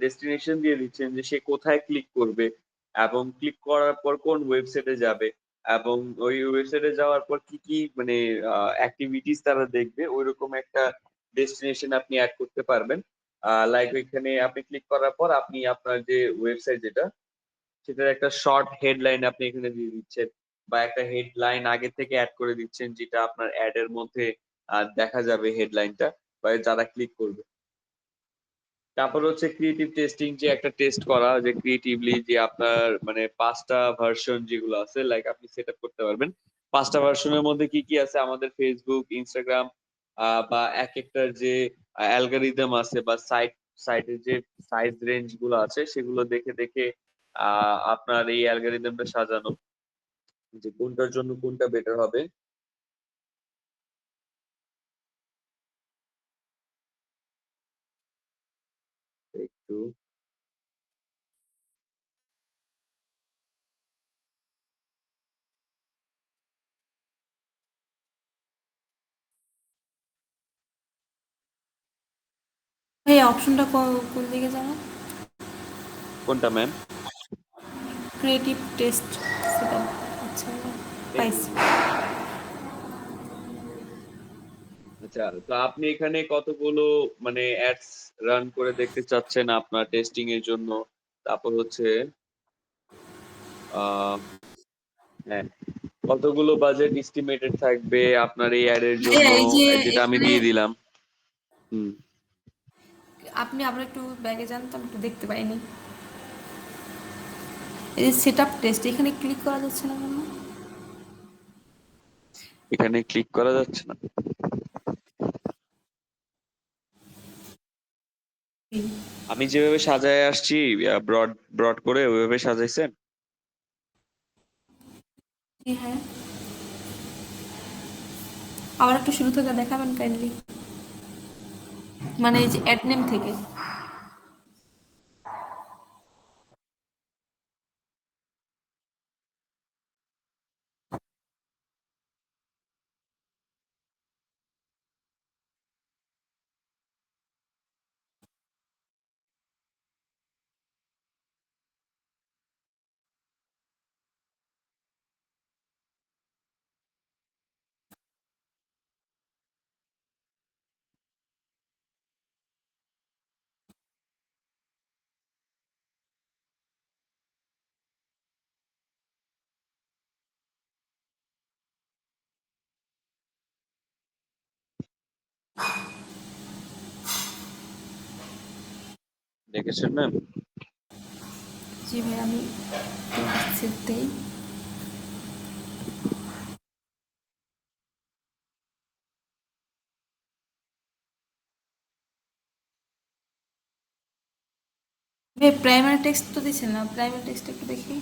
ডেস্টিনেশন দিয়ে দিচ্ছেন, যে সে কোথায় ক্লিক করবে এবং ক্লিক করার পর কোন ওয়েবসাইটে যাবে, এবং ওই ওয়েবসাইটে যাওয়ার পর কি কি মানে অ্যাক্টিভিটিস তারা দেখবে, ওইরকম একটা ডেস্টিনেশন আপনি অ্যাড করতে পারবেন। লাইক ওইখানে আপনি ক্লিক করার পর আপনি আপনার যে ওয়েবসাইট যেটা, সেটার একটা শর্ট হেডলাইন আপনি এখানে দিয়ে দিচ্ছেন, বা একটা হেডলাইন আগে থেকে অ্যাড করে দিচ্ছেন যেটা আপনার অ্যাড এর মধ্যে দেখা যাবে হেডলাইনটা, বা যারা ক্লিক করবে। তারপর হচ্ছে ক্রিয়েটিভ টেস্টিং, যে একটা টেস্ট করা যে ক্রিয়েটিভলি যে আপনার মানে 5টা ভার্সন যেগুলো আছে, লাইক আপনি সেট আপ করতে পারবেন 5টা ভার্সনের মধ্যে কি কি আছে, আমাদের ফেসবুক, ইনস্টাগ্রাম বা এক একটার যে অ্যালগরিদম আছে বা সাইটের যে সাইজ রেঞ্জ গুলো আছে সেগুলো দেখে দেখে আপনার এই অ্যালগরিদমটা সাজানো, যে কোনটার জন্য কোনটা বেটার হবে। একটু এই অপশনটা কোন দিকে যাবো? কোনটা ম্যাম? Creative test setup. আচ্ছা, পাইছি। আচ্ছা, তো আপনি এখানে কতগুলো মানে অ্যাডস রান করে দেখতে চাচ্ছেন আপনার টেস্টিং এর জন্য? তারপর হচ্ছে আহ হ্যাঁ, কতগুলো বাজেট এস্টিমেটেড থাকবে আপনার এই অ্যাড এর জন্য, ভাইয়া, এই যে যেটা আমি এখানে দিয়ে দিলাম। হুম। আপনি আবার একটু ব্যাগে যান তো, আমি একটু দেখতে পাইনি। এই যে সেটআপ টেস্ট, এখানে ক্লিক করা যাচ্ছে না কেন? এখানে ক্লিক করা যাচ্ছে না? আমি যেভাবে সাজায় আসছি ব্রড ব্রড করে ওইভাবে সাজাইছেন? জি হ্যাঁ, আবার একটু শুরু থেকে দেখাবেন কাইন্ডলি, মানে এই যে অ্যাড নেম থেকে। দেখেছেন ম্যাম? জি ভাই, আমি অ্যাকসেপ্ট দেই। ভাই প্রাইমারি টেক্সট তো দিছেন না, প্রাইমারি টেক্সট একটু দেখি।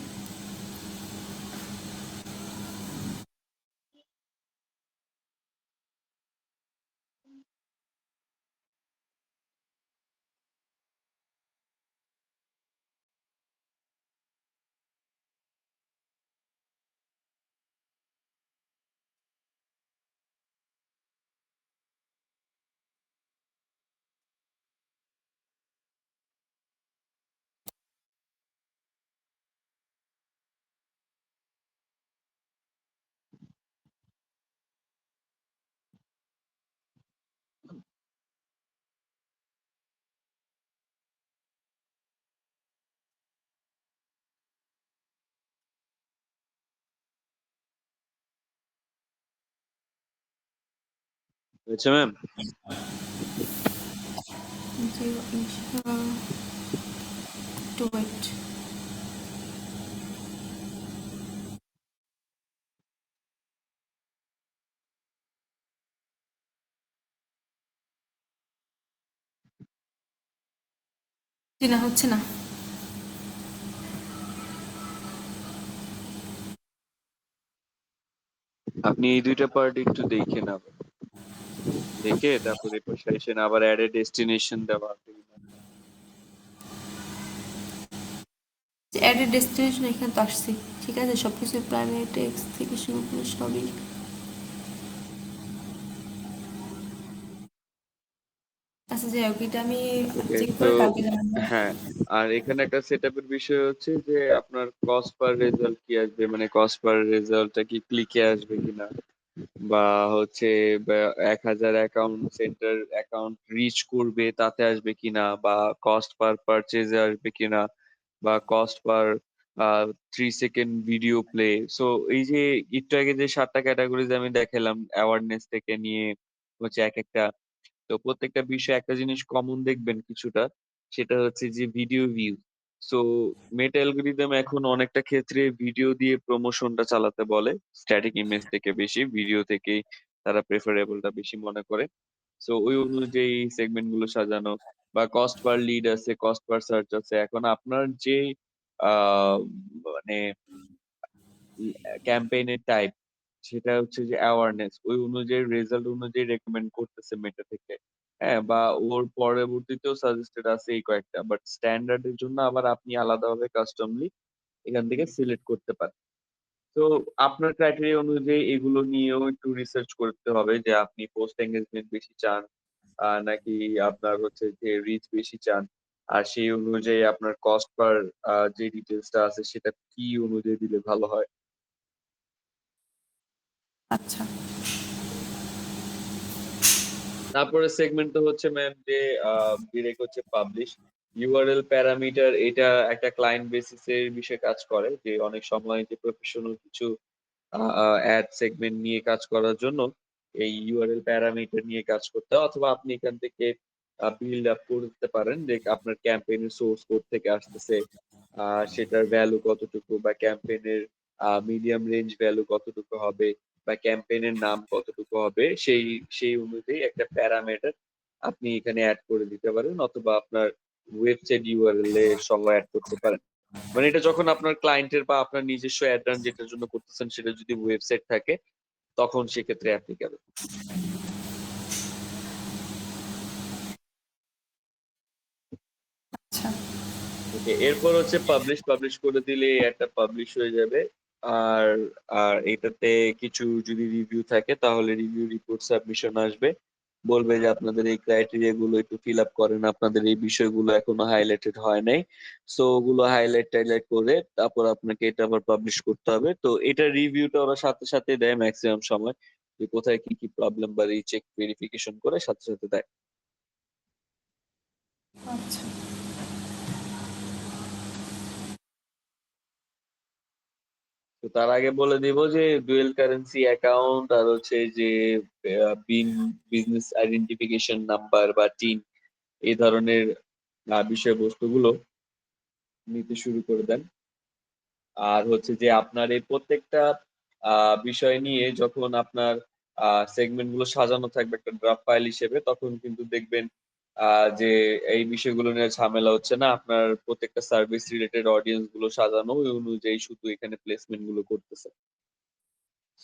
হয়েছে ম্যাম? জি, টু ওয়েট। জি না, হচ্ছে না। আপনি এই ২ টা পার্ট একটু দেখে নেবেন। দেখে তারপরে সাজেশন আবার অ্যাড এ ডেস্টিনেশন দেওয়া। অ্যাড ডেস্টিনেশন এখানে তো আসছি। ঠিক আছে, সব কিছু প্রাইমারি টেক্সট থেকে শুরু করে সবই। আচ্ছা যাই হোক, এটা আমি ওকে, চেক তো করে কালকে জানাবো। হ্যাঁ, আর এখানে একটা সেটআপের বিষয় হচ্ছে যে আপনার কস্ট পার রেজাল্ট কি আসবে, মানে কস্ট পার রেজাল্টটা কি ক্লিকে আসবে কিনা, বা হচ্ছে ১,০০০ অ্যাকাউন্ট সেন্টার অ্যাকাউন্ট রিচ করবে তাতে আসবে কিনা, বা কস্ট পার পারচেজে আসবে কিনা, বা cost per 3 second video play. So এই যে একটু আগে যে ৭টা ক্যাটাগরিজ আমি দেখালাম অ্যাওয়ারনেস থেকে নিয়ে হচ্ছে এক একটা, তো প্রত্যেকটা বিষয়ে একটা জিনিস কমন দেখবেন কিছুটা, সেটা হচ্ছে যে ভিডিও ভিউ। সো মেটা অ্যালগরিদম এখন অনেকটা ক্ষেত্রে ভিডিও দিয়ে প্রমোশনটা চালাতে বলে, স্ট্যাটিক ইমেজ থেকে বেশি ভিডিও থেকেই তারা প্রেফারেবলটা বেশি মনে করে। সো ওই অনুযায়ী সেগমেন্ট গুলো সাজানো, বা কস্ট পার লিড আছে, কস্ট পার সার্চ আছে। এখন আপনার যে আহ মানে ক্যাম্পেইনের টাইপ, সেটা হচ্ছে যে অ্যাওয়ারনেস, ওই অনুযায়ী রেজাল্ট অনুযায়ী রেকমেন্ড করতেছে মেটা থেকে। হ্যাঁ, বা ওর পরবর্তীতেও সাজেস্টেড আছে এই কয়েকটা, বাট স্ট্যান্ডার্ড এর জন্য আবার আপনি আলাদাভাবে কাস্টমলি এখান থেকে সিলেক্ট করতে পারেন। তো আপনার ক্রাইটেরিয়া অনুযায়ী এগুলো নিয়েও একটু রিসার্চ করতে হবে যে আপনি পোস্ট এঙ্গেজমেন্ট বেশি চান, নাকি আপনার হচ্ছে যে রিচ বেশি চান, আর সেই অনুযায়ী আপনার কস্ট পার যে ডিটেলসটা আছে সেটা কি অনুযায়ী দিলে ভালো হয়। আচ্ছা তারপরে সেগমেন্ট তো হচ্ছে ম্যাম যে ডিরেক্ট হচ্ছে পাবলিশ ইউআরএল প্যারামিটার, এটা একটা ক্লায়েন্ট বেসিস এর বিষয়ে কাজ করে, যে অনেক সময় যে প্রফেশনাল কিছু অ্যাড সেগমেন্ট নিয়ে কাজ করার জন্য এই ইউআরএল প্যারামিটার নিয়ে কাজ করতে হয়, অথবা আপনি এখান থেকে বিল্ড আপ করতে পারেন যে আপনার ক্যাম্পেইনের সোর্স কোড থেকে আসতেছে, সেটার ভ্যালু কতটুকু, বা ক্যাম্পেইনের মিডিয়াম রেঞ্জ ভ্যালু কতটুকু হবে, বা ক্যাম্পেইনের নাম কতটুকু হবে, সেই সেই অনুযায়ী একটা প্যারামিটার আপনি এখানে অ্যাড করে দিতে পারেন, অথবা আপনার ওয়েবসাইট ইউআরএল এ সহ অ্যাড করতে পারেন। মানে এটা যখন আপনার ক্লায়েন্টের বা আপনার নিজস্ব অ্যাড রান যেটার জন্য করতেছেন সেটা যদি ওয়েবসাইট থাকে, তখন সেক্ষেত্রে অ্যাপ্লিকেবল। আচ্ছা। ওকে, এরপর হচ্ছে পাবলিশ করে দিলে একটা পাবলিশ হয়ে যাবে। আর আর এটাতে কিছু যদি রিভিউ থাকে তাহলে রিভিউ রিপোর্ট সাবমিশন আসবে, বলবে যে আপনাদের এই ক্রাইটেরিয়া গুলো একটু ফিল আপ করেন, আপনাদের এই বিষয়গুলো এখনো হাইলাইটেড হয় নাই। সো ওগুলো হাইলাইট টাইলাইট করে তারপর আপনাকে এটা আবার পাবলিশ করতে হবে। তো এটা রিভিউটা ওরা সাথে সাথে দেয় ম্যাক্সিমাম সময়, যে কোথায় কি কি প্রবলেম বা রিচেক ভেরিফিকেশন করে সাথে সাথে দেয়। আচ্ছা তো তার আগে বলে দিব যে ডুয়েল কারেন্সি অ্যাকাউন্ট আর হচ্ছে যে বিন বিজনেস আইডেন্টিফিকেশন নাম্বার বা টিন এই ধরনের বিষয়বস্তুগুলো নিতে শুরু করে দেন। আর হচ্ছে যে আপনার এই প্রত্যেকটা বিষয় নিয়ে যখন আপনার সেগমেন্ট গুলো সাজানো থাকবে একটা ড্রাফট ফাইল হিসেবে, তখন কিন্তু দেখবেন যে এই বিষয়গুলো নিয়ে ঝামেলা হচ্ছে না। আপনার প্রত্যেকটা সার্ভিস রিলেটেড অডিয়েন্স গুলো সাজানো ওই অনুযায়ী শুধু এখানে প্লেসমেন্ট গুলো করতেছে।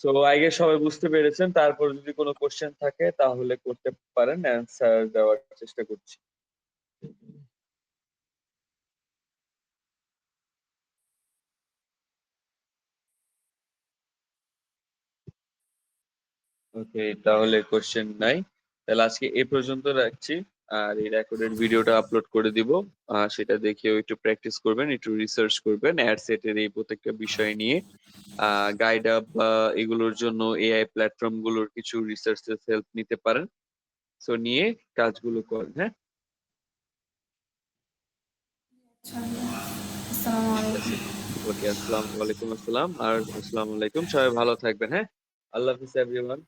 সো আই গেস সবাই বুঝতে পেরেছেন। তারপর যদি কোনো কোয়েশ্চেন থাকে তাহলে করতে পারেন। অ্যান্সার দেওয়ার চেষ্টা করছি। ওকে, তাহলে কোয়েশ্চেন নাই। তাহলে আজকে এ পর্যন্ত রাখছি। আর এই রেকর্ডেড ভিডিওটা আপলোড করে দিব। সেটা দেখেও একটু প্র্যাকটিস করবেন, একটু রিসার্চ করবেন অ্যাড সেটের এই প্রত্যেকটা বিষয় নিয়ে। গাইড আপ বা এগুলোর জন্য এআই প্ল্যাটফর্ম গুলোর কিছু রিসার্চের হেল্প নিতে পারেন। সো নিয়ে কাজগুলো করেন, হ্যাঁ? আসসালামু ঠিক আছে। আলাইকুম। ওকে, ওয়ালাইকুম আসসালাম। আর আসসালামু আলাইকুম। সবাই ভালো থাকবেন, হ্যাঁ? আল্লাহ হাফিজ এভরিওয়ান।